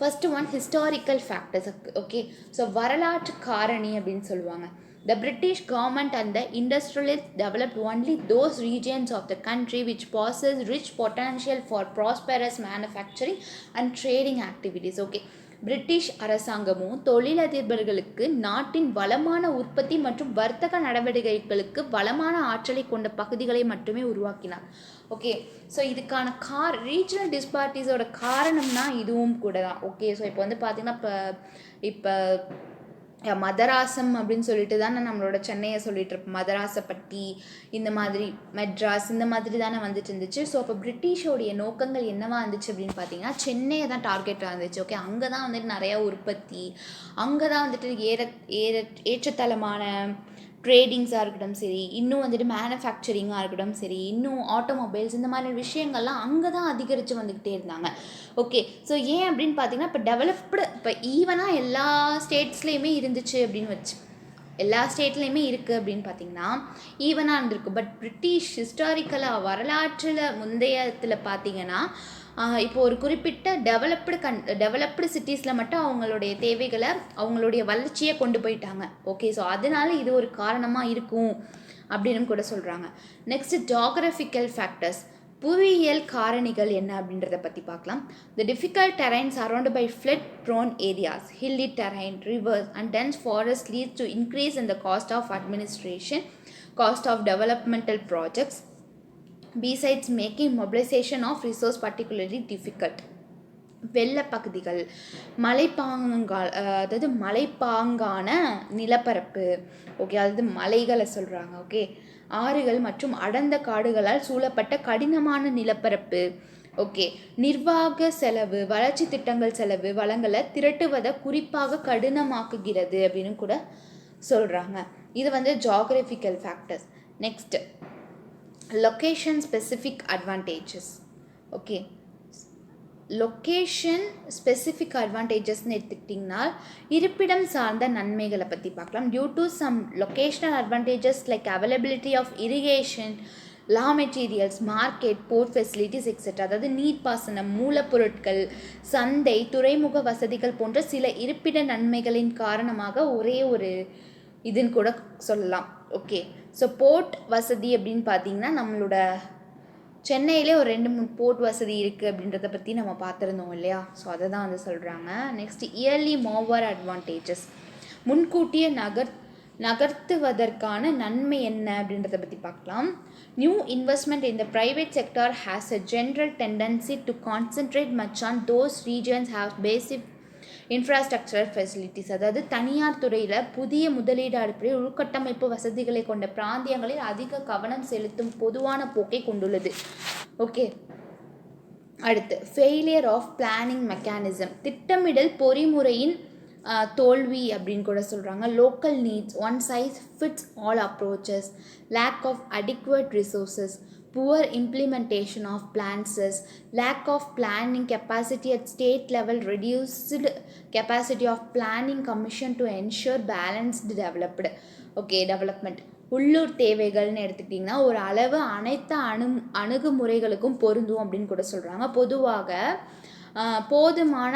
First one, historical factors. Okay, so வரலாற்று காரணி அப்படின்னு சொல்லுவாங்க. The British government and the industrialists developed only those regions of the country which possess rich potential for prosperous manufacturing and trading activities. Okay, British அரசாங்கமும் தொழிலதிபர்களுக்கு நாட்டின் வளமான உற்பத்தி மற்றும் வர்த்தக நடவடிக்கைகளுக்கு வளமான ஆற்றலை கொண்ட பகுதிகளை மட்டுமே உருவாக்கினார். ஓகே, ஸோ இதுக்கான ரீஜனல் டிஸ்பாரிட்டிஸோட காரணம்னா இதுவும் கூட தான். ஓகே, ஸோ இப்போ வந்து பார்த்திங்கன்னா இப்போ மதராசம் அப்படின்னு சொல்லிட்டு தானே நம்மளோட சென்னையை சொல்லிட்டு இருப்போம். மதராசப்பட்டி, இந்த மாதிரி மெட்ராஸ், இந்த மாதிரி தானே வந்துட்டு இருந்துச்சு. ஸோ அப்போ பிரிட்டிஷோடைய நோக்கங்கள் என்னவா இருந்துச்சு அப்படின்னு பார்த்தீங்கன்னா சென்னையை தான் டார்கெட்டாக இருந்துச்சு. ஓகே, அங்கே தான் வந்துட்டு நிறையா உற்பத்தி, அங்கே தான் வந்துட்டு ஏற்றத்தளமான ட்ரேடிங்ஸாக இருக்கட்டும் சரி, இன்னும் வந்துட்டு மேனுஃபேக்சரிங்காக இருக்கட்டும் சரி, இன்னும் ஆட்டோமொபைல்ஸ், இந்த மாதிரி விஷயங்கள்லாம் அங்கே தான் அதிகரித்து வந்துக்கிட்டே இருந்தாங்க. ஓகே, ஸோ ஏன் அப்படின்னு பார்த்தீங்கன்னா இப்போ ஈவனாக எல்லா ஸ்டேட்ஸ்லேயுமே இருந்துச்சு அப்படின்னு எல்லா ஸ்டேட்லேயுமே இருக்குது அப்படின்னு பார்த்தீங்கன்னா ஈவனாக இருந்திருக்கு. பட் பிரிட்டிஷ் ஹிஸ்டாரிக்கலாக வரலாற்றில் முந்தையத்தில் பார்த்தீங்கன்னா இப்போ ஒரு குறிப்பிட்ட டெவலப்டு சிட்டிஸில் மட்டும் அவங்களுடைய தேவைகளை, அவங்களுடைய வளர்ச்சியை கொண்டு போயிட்டாங்க. ஓகே, ஸோ அதனால இது ஒரு காரணமாக இருக்கும் அப்படின்னு கூட சொல்கிறாங்க. நெக்ஸ்ட், ஜியோகிராஃபிக்கல் ஃபேக்டர்ஸ், புவியியல் காரணிகள் என்ன அப்படின்றத பற்றி பார்க்கலாம். The difficult terrain surrounded by flood-prone areas, hilly terrain, rivers and dense forest leads to increase in the cost of administration, cost of developmental projects, besides making mobilization of resource particularly difficult. வெள்ளப்பகுதிகள், அதாவது மலைப்பாங்கான நிலப்பரப்பு. Okay, அதாவது மலைகளை சொல்கிறாங்க. Okay, ஆறுகள் மற்றும் அடர்ந்த காடுகளால் சூழப்பட்ட கடினமான நிலப்பரப்பு. ஓகே, நிர்வாக செலவு, வளர்ச்சி திட்டங்கள் செலவு, வளங்களை திரட்டுவதை குறிப்பாக கடினமாக்குகிறது அப்படின்னு கூட சொல்கிறாங்க. இது வந்து geographical factors. Next, location specific advantages. Okay, location specific அட்வான்டேஜஸ்ன்னு எடுத்துக்கிட்டிங்கன்னா இருப்பிடம் சார்ந்த நன்மைகளை பற்றி பார்க்கலாம். Due to some locational advantages like availability of irrigation, raw materials, market, port facilities etcetera, அதாவது நீர்ப்பாசனம், மூலப்பொருட்கள், சந்தை, துறைமுக வசதிகள் போன்ற சில இருப்பிட நன்மைகளின் காரணமாக ஒரே ஒரு இதுன்னு கூட சொல்லலாம். ஓகே, ஸோ போர்ட் வசதி அப்படின்னு பார்த்தீங்கன்னா நம்மளோட சென்னையிலே ஒரு 2-3 போர்ட் வசதி இருக்குது அப்படின்றத பற்றி நம்ம பார்த்துருந்தோம் இல்லையா. ஸோ அதை தான் வந்து சொல்கிறாங்க. நெக்ஸ்ட் இயர்லி மூவர் அட்வான்டேஜஸ், முன்கூட்டிய நகர்த்துவதற்கான நன்மை என்ன அப்படின்றத பற்றி பார்க்கலாம். New investment in the private sector has a general tendency to concentrate much on those regions have basic infrastructure facilities. அதாவது தனியார் துறையில் புதிய முதலீடு அடிப்படையில் உள்கட்டமைப்பு வசதிகளை கொண்ட பிராந்தியங்களில் அதிக கவனம் செலுத்தும் பொதுவான போக்கை கொண்டுள்ளது. ஓகே, அடுத்து ஃபெயிலியர் ஆஃப் பிளானிங் மெக்கானிசம், திட்டமிடல் பொறிமுறையின் தோல்வி அப்படின்னு கூட சொல்கிறாங்க. Local needs, one size fits all approaches, lack of adequate resources, poor implementation of plans, lack of planning capacity at state level, reduced capacity of planning commission to ensure balanced development. உள்ளூர் தேவைகள்னு எடுத்துக்கிட்டிங்கன்னா ஒரு அளவு அனைத்து அணுகுமுறைகளுக்கும் பொருந்தும் அப்படின்னு கூட சொல்கிறாங்க. பொதுவாக போதுமான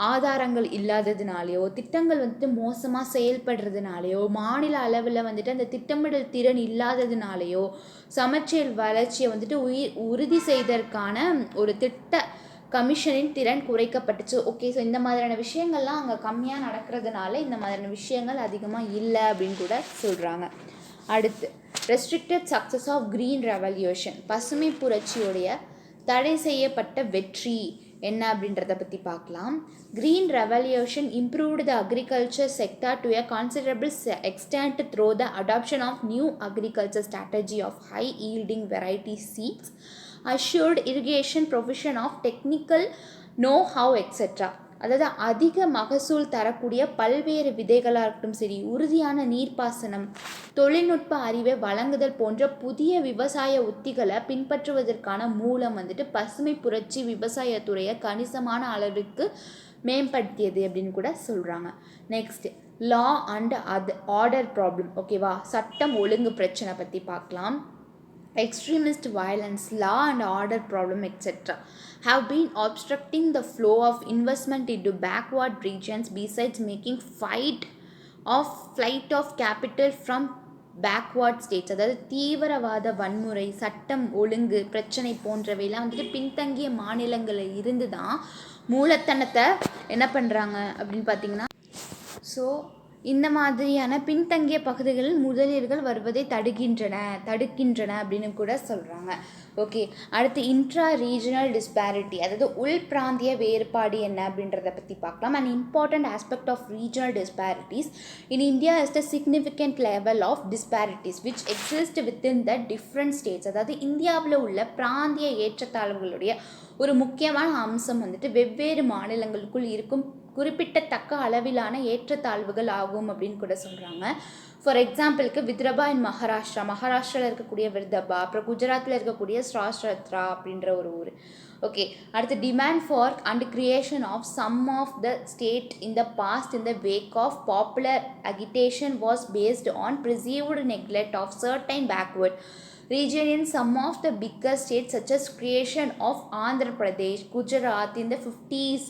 ஆதாரங்கள் இல்லாததுனாலையோ, திட்டங்கள் வந்துட்டு மோசமாக செயல்படுறதுனாலையோ, மாநில அளவில் வந்துட்டு அந்த திட்டமிடல் திறன் இல்லாததுனாலையோ சமச்சீர் வளர்ச்சியை வந்துட்டு உறுதி செய்வதற்கான ஒரு திட்ட கமிஷனின் திறன் குறைக்கப்பட்டுச்சு. ஓகே, ஸோ இந்த மாதிரியான விஷயங்கள்லாம் அங்கே கம்மியாக நடக்கிறதுனால இந்த மாதிரியான விஷயங்கள் அதிகமாக இல்லை அப்படின்னு கூட சொல்கிறாங்க. அடுத்து restricted success of green revolution, பசுமை புரட்சியுடைய தடை செய்யப்பட்ட வெற்றி என்ன அப்படின்றத பற்றி பார்க்கலாம். Green revolution improved the agriculture sector to a considerable extent through the adoption of new agriculture strategy of high yielding variety seeds, assured irrigation, provision of technical know-how etc. அதாவது அதிக மகசூல் தரக்கூடிய பல்வேறு விதைகளாக இருக்கட்டும் சரி, உறுதியான நீர்ப்பாசனம், தொழில்நுட்ப அறிவை வழங்குதல் போன்ற புதிய விவசாய உத்திகளை பின்பற்றுவதற்கான மூலம் வந்துட்டு பசுமை புரட்சி விவசாயத்துறையை கணிசமான அளவிற்கு மேம்படுத்தியது அப்படின்னு கூட சொல்கிறாங்க. Next law and order problem. ஓகேவா, சட்டம் ஒழுங்கு பிரச்சனை பற்றி பார்க்கலாம். Extremist violence, law and order problem etc. have been obstructing the flow of investment into backward regions, besides making flight of capital from backward states. அதாவது தீவிரவாத வன்முறை, சட்டம் ஒழுங்கு பிரச்சனை போன்றவையெல்லாம் வந்துட்டு பின்தங்கிய மாநிலங்களில் இருந்து தான் மூலத்தனத்தை என்ன பண்ணுறாங்க அப்படின்னு பார்த்தீங்கன்னா, ஸோ இந்த மாதிரியான பின்தங்கிய பகுதிகளில் முதலீடுகள் வருவதை தடுக்கின்றன அப்படின்னு கூட சொல்கிறாங்க. ஓகே, அடுத்து இன்ட்ரா ரீஜனல் டிஸ்பாரிட்டி, அதாவது உள் பிராந்திய வேறுபாடு என்ன அப்படின்றத பற்றி பார்க்கலாம். And important aspect of regional disparities in India is the significant level of disparities which exist within the different states. அதாவது இந்தியாவில் உள்ள பிராந்திய ஏற்றத்தாழ்வுகளுடைய ஒரு முக்கியமான அம்சம் வந்துட்டு வெவ்வேறு மாநிலங்களுக்குள் இருக்கும் குறிப்பிட்டத்தக்க அளவிலான ஏற்றத்தாழ்வுகள் ஆகும் அப்படின்னு கூட சொல்கிறாங்க. ஃபார் எக்ஸாம்பிளுக்கு வித்ரபா இன் மகாராஷ்டிராவில் இருக்கக்கூடிய விர்தபா, அப்புறம் குஜராத்தில் இருக்கக்கூடிய ஸ்ராஸ்ரத்ரா அப்படின்ற ஒரு ஊர். ஓகே, அடுத்து demand for and creation of some of the state in the past in the wake of popular agitation was based on perceived neglect of certain backward region in some of the bigger states such as creation of Andhra Pradesh, Gujarat in the 50s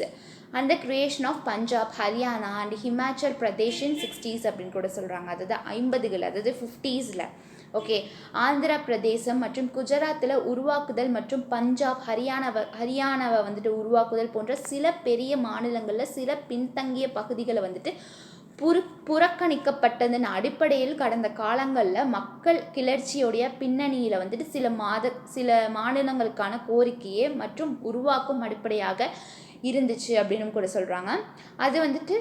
and the creation of Punjab, Haryana and Himachal Pradesh in 60s அப்படின்னு கூட சொல்கிறாங்க. அதாவது 50கள், அதாவது 50s. Okay, Andhra பிரதேசம் மற்றும் குஜராத்தில் உருவாக்குதல் மற்றும் பஞ்சாப், ஹரியானாவை வந்துட்டு உருவாக்குதல் போன்ற சில பெரிய மாநிலங்களில் சில பின்தங்கிய பகுதிகளை வந்துட்டு புறக்கணிக்கப்பட்டதன் அடிப்படையில் கடந்த காலங்களில் மக்கள் கிளர்ச்சியோடைய பின்னணியில் வந்துட்டு சில மாநிலங்களுக்கான கோரிக்கையை மற்றும் உருவாக்கும் அடிப்படையாக இருந்துச்சு அப்படின்னு கூட சொல்கிறாங்க. அது வந்துட்டு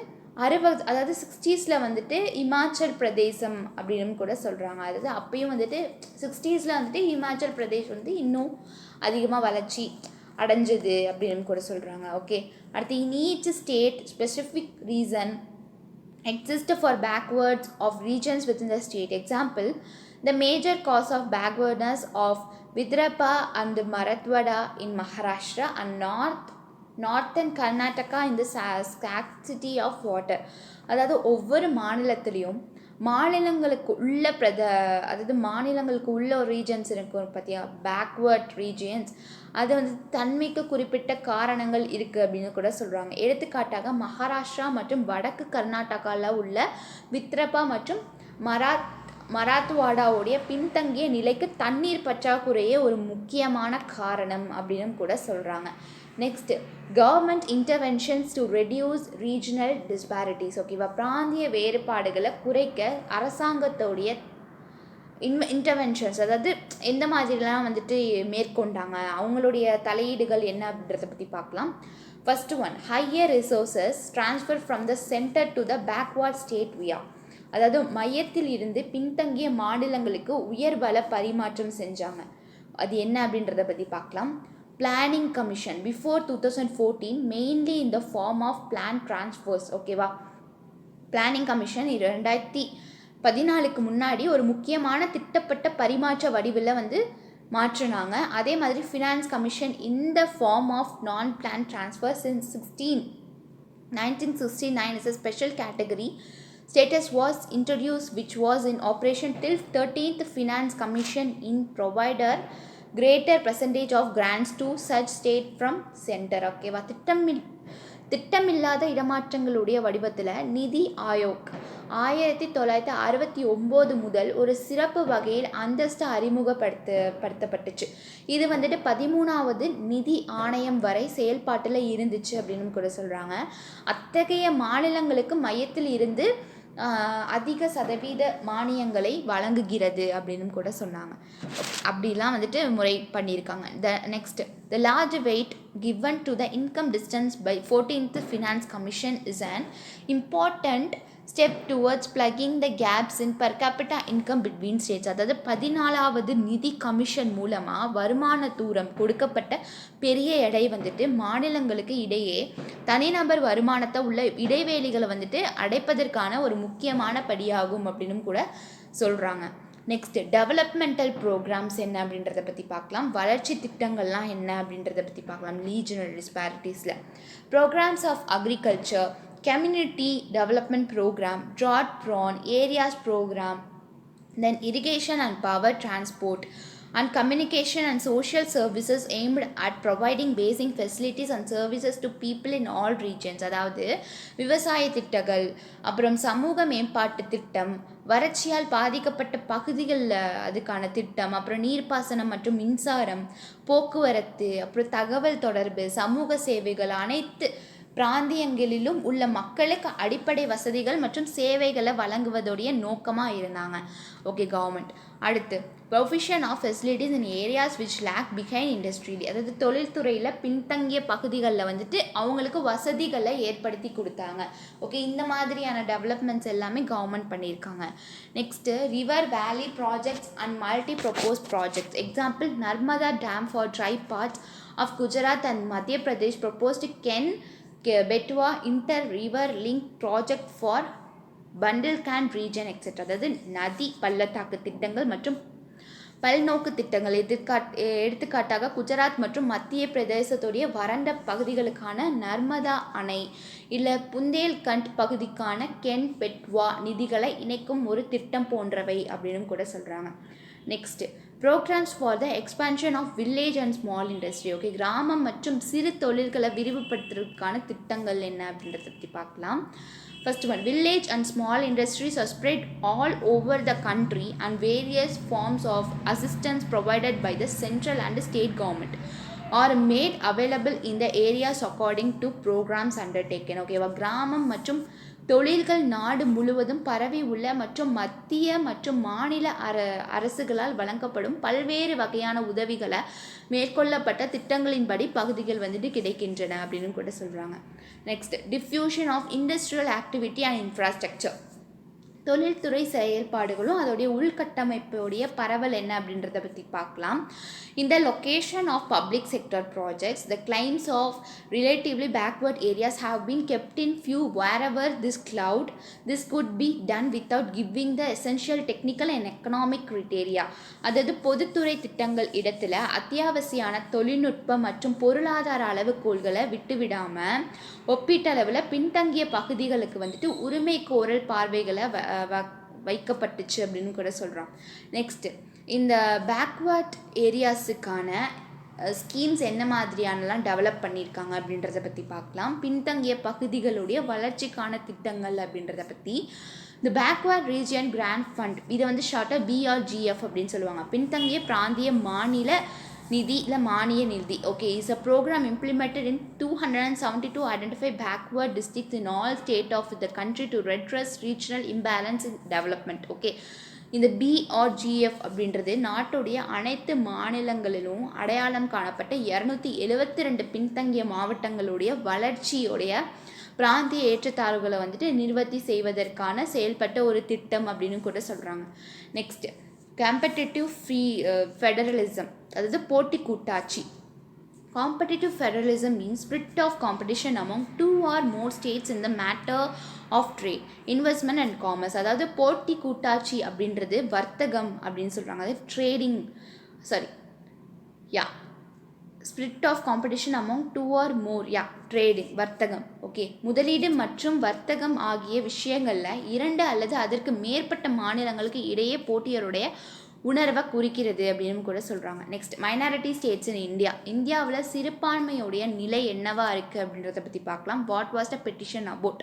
அதாவது 60s வந்துட்டு இமாச்சல் பிரதேசம் அப்படின்னு கூட சொல்கிறாங்க. அதாவது அப்பயும் வந்துட்டு 60s வந்துட்டு இமாச்சல் பிரதேஷ் வந்து இன்னும் அதிகமாக வளர்ச்சி அடைஞ்சது அப்படின்னு கூட சொல்கிறாங்க. ஓகே, அடுத்து in each state specific reason exist for backwards of regions within the state. Example, the major cause of backwardness of Vidarbha and Marathwada in Maharashtra and northern Karnataka in the scarcity of water. அதாவது ஒவ்வொரு மாநிலத்திலையும் மாநிலங்களுக்கு உள்ள ஒரு regions இருக்கும் பார்த்தியா, backward regions, அது வந்து தன்மைக்கு குறிப்பிட்ட காரணங்கள் இருக்குது அப்படின்னு கூட சொல்கிறாங்க. எடுத்துக்காட்டாக மகாராஷ்டிரா மற்றும் வடக்கு கர்நாடகாவில் உள்ள வித்ரபா மற்றும் மராத்வாடாவுடைய பின்தங்கிய நிலைக்கு தண்ணீர் பற்றாக்குறையே ஒரு முக்கியமான காரணம் அப்படின்னு கூட சொல்கிறாங்க. Next government interventions to reduce regional disparities. ஓகேவா, பிராந்திய வேறுபாடுகளை குறைக்க அரசாங்கத்தோடைய இன்டர்வென்ஷன்ஸ், அதாவது எந்த மாதிரிலாம் வந்துட்டு மேற்கொண்டாங்க, அவங்களுடைய தலையீடுகள் என்ன அப்படின்றத பற்றி பார்க்கலாம். First one, higher resources transfer from the centre to the backward state வியா. அதாவது மையத்தில் இருந்து பின்தங்கிய மாநிலங்களுக்கு உயர்பல பரிமாற்றம் செஞ்சாங்க. அது என்ன அப்படின்றத பற்றி பார்க்கலாம். Planning commission before 2014 mainly in the form of plan transfers. ஓகேவா, பிளானிங் கமிஷன் 2014க்கு முன்னாடி ஒரு முக்கியமான திட்டப்பட்ட பரிமாற்ற வடிவில் வந்து மாற்றினாங்க. அதே மாதிரி ஃபினான்ஸ் கமிஷன் இந்த ஃபார்ம் ஆஃப் நான் plan transfers in 1969 is a special category status was introduced which was in operation till 13th Finance Commission in provider greater percentage of grants to such state from center. ஓகேவா, திட்டமில்லாத இடமாற்றங்களுடைய வடிவத்தில் நிதி ஆயோக் 1969 முதல் ஒரு சிறப்பு வகையில் அந்தஸ்து அறிமுகப்படுத்தப்பட்டுச்சு. இது வந்துட்டு 13வது நிதி ஆணையம் வரை செயல்பாட்டில் இருந்துச்சு அப்படின்னு கூட சொல்கிறாங்க. அத்தகைய மாநிலங்களுக்கு மையத்தில் இருந்து அதிக சதவீத மானியங்களை வழங்குகிறது அப்படின்னு கூட சொன்னாங்க. அப்படிலாம் வந்துட்டு முறை பண்ணியிருக்காங்க. The large weight given to the income distance by 14th Finance Commission is an important step towards plugging the gaps in per capita income between states. அதாவது 14வது நிதி கமிஷன் மூலமாக வருமான தூரம் கொடுக்கப்பட்ட பெரிய எடை வந்துட்டு மாநிலங்களுக்கு இடையே தனிநபர் வருமானத்தை உள்ள இடைவேளிகளை வந்துட்டு அடைப்பதற்கான ஒரு முக்கியமான படியாகும் அப்படின்னு கூட சொல்கிறாங்க. நெக்ஸ்ட், டெவலப்மெண்டல் ப்ரோக்ராம்ஸ் என்ன அப்படின்றத பற்றி பார்க்கலாம். வளர்ச்சி திட்டங்கள்லாம் என்ன அப்படின்றத பற்றி பார்க்கலாம். ரீஜனல் டிஸ்பாரிட்டிஸில் programs of agriculture, community development program, drought prone areas program, then irrigation and power transport and communication and social services aimed at providing basic facilities and services to people in all regions. அதாவது விவசாய திட்டங்கள், அப்புறம் சமூக மேம்பாட்டு திட்டம், வறட்சியால் பாதிக்கப்பட்ட பகுதிகளில் அதுக்கான திட்டம், அப்புறம் நீர்ப்பாசனம் மற்றும் மின்சாரம், போக்குவரத்து, அப்புறம் தகவல் தொடர்பு, சமூக சேவைகள், அனைத்து பிராந்தியங்களிலும் உள்ள மக்களுக்கு அடிப்படை வசதிகள் மற்றும் சேவைகளை வழங்குவதோடைய நோக்கமாக இருந்தாங்க. Okay, government. அடுத்து, provision of facilities in areas which lag behind industrially. அதாவது தொழில்துறையில் பின்தங்கிய பகுதிகளில் வந்துட்டு அவங்களுக்கு வசதிகளை ஏற்படுத்தி கொடுத்தாங்க. ஓகே, இந்த மாதிரியான டெவலப்மெண்ட்ஸ் எல்லாமே கவர்மெண்ட் பண்ணியிருக்காங்க. Next, river valley projects and multi purpose projects. Example, Narmada dam for dry parts of Gujarat and Madhya Pradesh proposed Betwa inter river link project for Bundelkhand region etcetera. அதாவது நதி பள்ளத்தாக்கு திட்டங்கள் மற்றும் பல்நோக்கு திட்டங்கள். எடுத்துக்காட்டாக குஜராத் மற்றும் மத்திய பிரதேசத்துடைய வறண்ட பகுதிகளுக்கான நர்மதா அணை இல்லை புந்தேல்கண்ட் பகுதிக்கான கென் பெட்வா நிதிகளை இணைக்கும் ஒரு திட்டம் போன்றவை அப்படின்னு கூட சொல்கிறாங்க. Next, programs for the expansion of village and small industry. Okay, கிராமம் மற்றும் சிறு தொழில்களை விரிவுபடுத்துறதுக்கான திட்டங்கள் என்ன அப்படின்றத பற்றி பார்க்கலாம். First one, village and small industries are spread all over the country and various forms of assistance provided by the central and state government are made available in the areas according to programs undertaken. ஓகேவா, கிராமம் மற்றும் தொழில்கள் நாடு முழுவதும் பரவி உள்ள மற்றும் மத்திய மற்றும் மாநில அரசுகளால் வழங்கப்படும் பல்வேறு வகையான உதவிகளை மேற்கொள்ளப்பட்ட திட்டங்களின்படி பகுதிகள் வந்துட்டு கிடைக்கின்றன அப்படின்னு கூட சொல்கிறாங்க. Next, diffusion of industrial activity and infrastructure. தொழில்துறை செயல்பாடுகளும் அதோடைய உள்கட்டமைப்புடைய பரவல் என்ன அப்படின்றத பற்றி பார்க்கலாம். இந்த location of public sector projects, the claims of relatively backward areas have been kept in view wherever this could be done without giving the essential technical and economic criteria. அதாவது பொதுத்துறை திட்டங்கள் இடத்துல அத்தியாவசியான தொழில்நுட்ப மற்றும் பொருளாதார அளவுகோல்களை விட்டுவிடாமல் ஒப்பீட்டளவில் பின்தங்கிய பகுதிகளுக்கு வந்துட்டு உரிமை கோரல் பார்வைகளை வைக்கப்பட்டுச்சு அப்படின்னு கூட சொல்கிறோம். நெக்ஸ்ட்டு, இந்த பேக்வர்ட் ஏரியாஸுக்கான ஸ்கீம்ஸ் என்ன மாதிரியானலாம் டெவலப் பண்ணியிருக்காங்க அப்படின்றத பற்றி பார்க்கலாம். பின்தங்கிய பகுதிகளுடைய வளர்ச்சிக்கான திட்டங்கள் அப்படின்றத பற்றி இந்த பேக்வேர்ட் ரீஜியன் கிராண்ட் ஃபண்ட் இதை வந்து ஷார்ட்டாக பிஆர்ஜிஎஃப் அப்படின்னு சொல்லுவாங்க. பின்தங்கிய பிராந்திய மாநில நிதி இல்லை மானிய நிதி. Okay, is a program implemented in 272 identify backward districts in all state of the country to redress regional imbalance in development. Okay, இந்த பிஆர்ஜிஎஃப் அப்படின்றது நாட்டுடைய அனைத்து மாநிலங்களிலும் அடையாளம் காணப்பட்ட 272 பின்தங்கிய மாவட்டங்களுடைய வளர்ச்சியுடைய பிராந்திய ஏற்றத்தாழ்வுகளை வந்துட்டு நிவர்த்தி செய்வதற்கான செயல்பட்ட ஒரு திட்டம் அப்படின்னு கூட சொல்கிறாங்க. நெக்ஸ்ட், காம்படிட்டிவ் ஃபெடரலிசம், அதாவது போட்டி கூட்டாட்சி. Competitive federalism means split of competition among two or more states in the matter of trade, investment and commerce. அதாவது போட்டி கூட்டாட்சி அப்படின்றது வர்த்தகம் அப்படின்னு சொல்கிறாங்க. அதாவது trading spirit of competition among two or more trading வர்த்தகம். ஓகே, முதலீடு மற்றும் வர்த்தகம் ஆகிய விஷயங்களில் 2 அல்லது அதற்கு மேற்பட்ட மாநிலங்களுக்கு இடையே போட்டியருடைய உணர்வை குறிக்கிறது அப்படின்னு கூட சொல்கிறாங்க. Next, minority states in India. இந்தியாவில் சிறுபான்மையுடைய நிலை என்னவா இருக்குது அப்படின்றத பற்றி பார்க்கலாம். What was the petition about?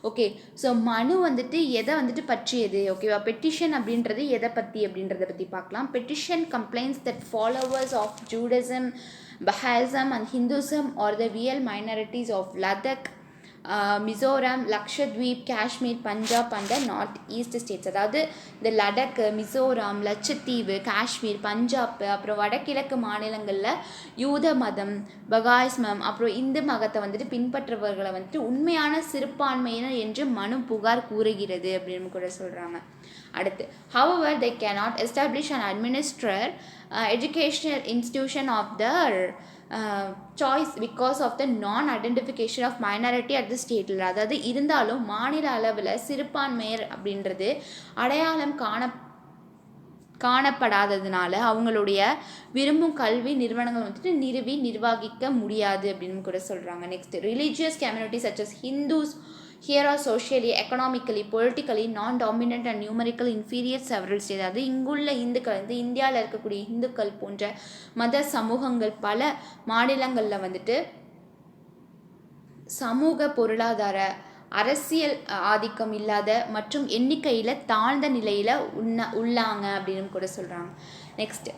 Okay, so மனு வந்துட்டு எதை வந்துட்டு பற்றியது? ஓகேவா, பெட்டிஷன் அப்படின்றது எதை பற்றி அப்படின்றத பற்றி பார்க்கலாம். Petition complaints that followers of Judaism, Bahaism and Hinduism are the real minorities of Ladakh, Mizoram, Lakshadweep, Kashmir, Punjab and the north east states. அதாவது இந்த லடக், மிசோரம், லட்சத்தீவு, காஷ்மீர், பஞ்சாப், அப்புறம் வடகிழக்கு மாநிலங்களில் யூத மதம், பகாயிஸ்மம், அப்புறம் இந்து மதத்தை வந்துட்டு பின்பற்றுபவர்களை வந்துட்டு உண்மையான சிறுபான்மையினர் என்று மனு புகார் கூறுகிறது அப்படின்னு கூட சொல்கிறாங்க. அடுத்து, however they cannot establish and administer educational institution of their choice because of the non-identification of minority at the state level. அதாவது இருந்தாலும் மாநில அளவில் சிறுபான்மையர் அப்படின்றது அடையாளம் காணப்படாததுனால அவங்களுடைய விரும்பும் கல்வி நிறுவனங்கள் வந்துட்டு நிர்வகிக்க முடியாது அப்படின்னு கூட சொல்கிறாங்க. Next, religious community such as Hindus here are socially, economically, politically non-dominant and numerically inferior several states. அதாவது இங்குள்ள இந்துக்கள் வந்து இந்தியாவில் இருக்கக்கூடிய இந்துக்கள் போன்ற மத சமூகங்கள் பல மாநிலங்களில் வந்துட்டு சமூக, பொருளாதார, அரசியல் ஆதிக்கம் இல்லாத மற்றும் எண்ணிக்கையில் தாழ்ந்த நிலையில் உள்ளாங்க அப்படின்னு கூட சொல்கிறாங்க. Next,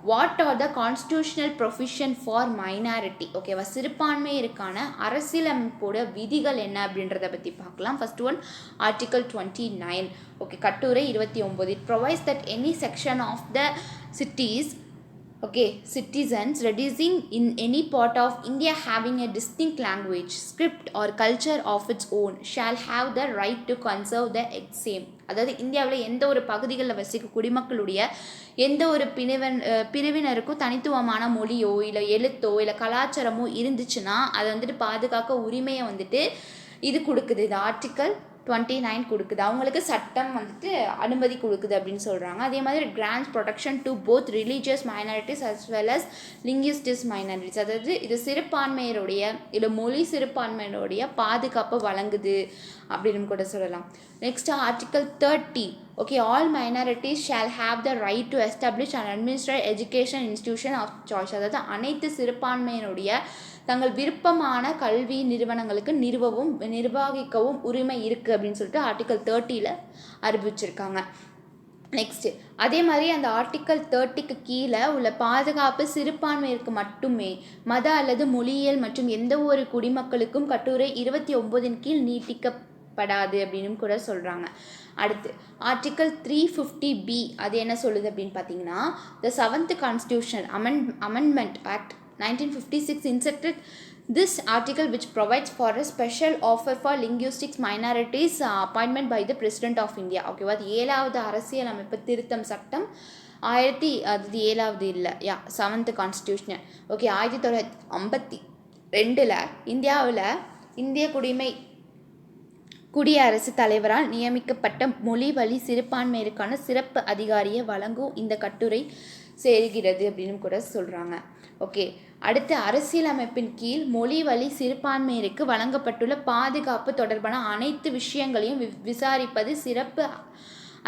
what are the constitutional provision for minority? ஓகேவா, சிறுபான்மையருக்கான அரசியலமைப்போட விதிகள் என்ன அப்படின்றத பற்றி பார்க்கலாம். First one, article 29. ஓகே, கட்டுரை 29. It provides that any section of the citizens residing in any part of India having a distinct language, script or culture of its own shall have the right to conserve the same. அதாவது இந்தியாவில் எந்த ஒரு பகுதிகளில் வசிக்கும் குடிமக்களுடைய எந்த ஒரு பிரிவினருக்கும் தனித்துவமான மொழியோ இல்லை எழுத்தோ இல்லை கலாச்சாரமோ இருந்துச்சுன்னா அதை வந்துட்டு பாதுகாக்க உரிமையை வந்துட்டு இது கொடுக்குது. இது ஆர்டிக்கல் 29 கொடுக்குது. அவங்களுக்கு சட்டம் வந்துட்டு அனுமதி கொடுக்குது அப்படின்னு சொல்கிறாங்க. அதே மாதிரி grants protection to both religious minorities as well as linguistic minorities. அதாவது இது சிறுபான்மையருடைய இல்லை மொழி சிறுபான்மையினுடைய பாதுகாப்பை வழங்குது அப்படின்னு கூட சொல்லலாம். Next, article 30. Okay, all minorities shall have the right to establish and administrate education institution of choice. அதாவது அனைத்து சிறுபான்மையினுடைய தங்கள் விருப்பமான கல்வி நிறுவனங்களுக்கு நிர்வகிக்கவும் உரிமை இருக்குது அப்படின்னு சொல்லிட்டு ஆர்டிக்கல் 30 அறிவிச்சிருக்காங்க. நெக்ஸ்ட்டு, அதே மாதிரி அந்த ஆர்டிக்கல் 30க்கு கீழே உள்ள பாதுகாப்பு சிறுபான்மையிற்கு மட்டுமே, மத அல்லது மொழியியல் மற்றும் எந்த ஒரு குடிமக்களுக்கும் கட்டுரை 29 கீழ் நீட்டிக்கப்படாது அப்படின்னு கூட சொல்கிறாங்க. அடுத்து, ஆர்டிக்கல் 350B அது என்ன சொல்லுது அப்படின்னு பார்த்தீங்கன்னா, த 7th constitutional amendment act 1956 inserted this article which provides for a special offer for linguistic minorities appointment by the President of India. ஓகேவா, அது 7வது அரசியலமைப்பு திருத்தம் சட்டம் 7th கான்ஸ்டியூஷனல். ஓகே, 1952 இந்தியாவில் இந்திய குடியரசுத் தலைவரால் நியமிக்கப்பட்ட மொழி வழி சிறுபான்மையருக்கான சிறப்பு அதிகாரியை வழங்கும் இந்த கட்டுரை சேர்கிறது அப்படின்னு கூட சொல்கிறாங்க. ஓகே, அடுத்து, அரசியலமைப்பின் கீழ் மொழி வழி சிறுபான்மையருக்கு வழங்கப்பட்டுள்ள பாதுகாப்பு தொடர்பான அனைத்து விஷயங்களையும் விசாரிப்பது சிறப்பு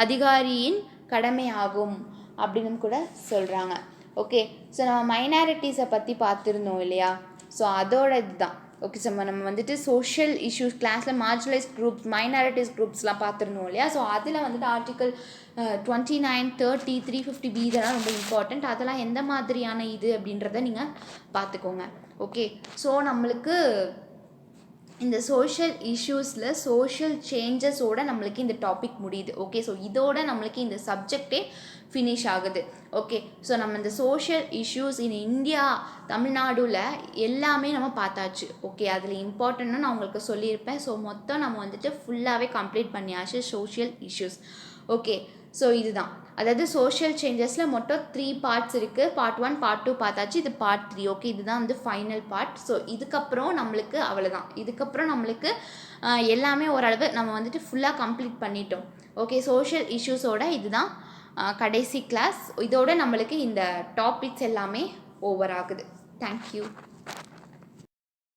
அதிகாரியின் கடமையாகும் அப்படின்னு கூட சொல்கிறாங்க. ஓகே, ஸோ நம்ம மைனாரிட்டிஸை பற்றி பார்த்துருந்தோம் இல்லையா? ஸோ அதோட இதுதான் ஓகே சார், நம்ம வந்துட்டு சோஷியல் இஷ்யூஸ் கிளாஸில் மார்ஜினலைஸ் குரூப்ஸ், மைனாரிட்டிஸ் குரூப்ஸ்லாம் பார்த்துருந்தோம் இல்லையா? ஸோ அதில் வந்துட்டு ஆர்டிக்கல் 29, 30, 350B இதெல்லாம் ரொம்ப இம்பார்ட்டண்ட். அதெல்லாம் எந்த மாதிரியான இது அப்படின்றத நீங்கள் பார்த்துக்கோங்க. ஓகே, ஸோ நம்மளுக்கு இந்த சோஷியல் இஷ்யூஸில் சோஷியல் சேஞ்சஸோட நம்மளுக்கு இந்த டாபிக் முடியுது. ஓகே, ஸோ இதோட நம்மளுக்கு இந்த சப்ஜெக்டே ஃபினிஷ் ஆகுது. ஓகே, ஸோ நம்ம இந்த சோஷியல் இஷ்யூஸ் இன் இந்தியா, தமிழ்நாடுல எல்லாமே நம்ம பார்த்தாச்சு. ஓகே, அதில் இம்பார்ட்டன்ட்னு நான் உங்களுக்கு சொல்லியிருப்பேன். ஸோ மொத்தம் நம்ம வந்துட்டு ஃபுல்லாகவே கம்ப்ளீட் பண்ணியாச்சு சோஷியல் இஷ்யூஸ். ஓகே, ஸோ இதுதான், அதாவது சோஷியல் சேஞ்சஸில் மொத்தம் 3 பார்ட்ஸ் இருக்குது. பார்ட் 1, பார்ட் 2 பார்த்தாச்சு, இது பார்ட் 3. ஓகே, இதுதான் வந்து ஃபைனல் பார்ட். ஸோ இதுக்கப்புறம் நம்மளுக்கு அவ்வளோதான். இதுக்கப்புறம் நம்மளுக்கு எல்லாமே ஓரளவு நம்ம வந்துட்டு ஃபுல்லாக கம்ப்ளீட் பண்ணிட்டோம். ஓகே, சோஷியல் இஷ்யூஸோட இதுதான் கடைசி கிளாஸ். இதோட நம்மளுக்கு இந்த டாபிக்ஸ் எல்லாமே ஓவர் ஆகுது. தேங்க்யூ.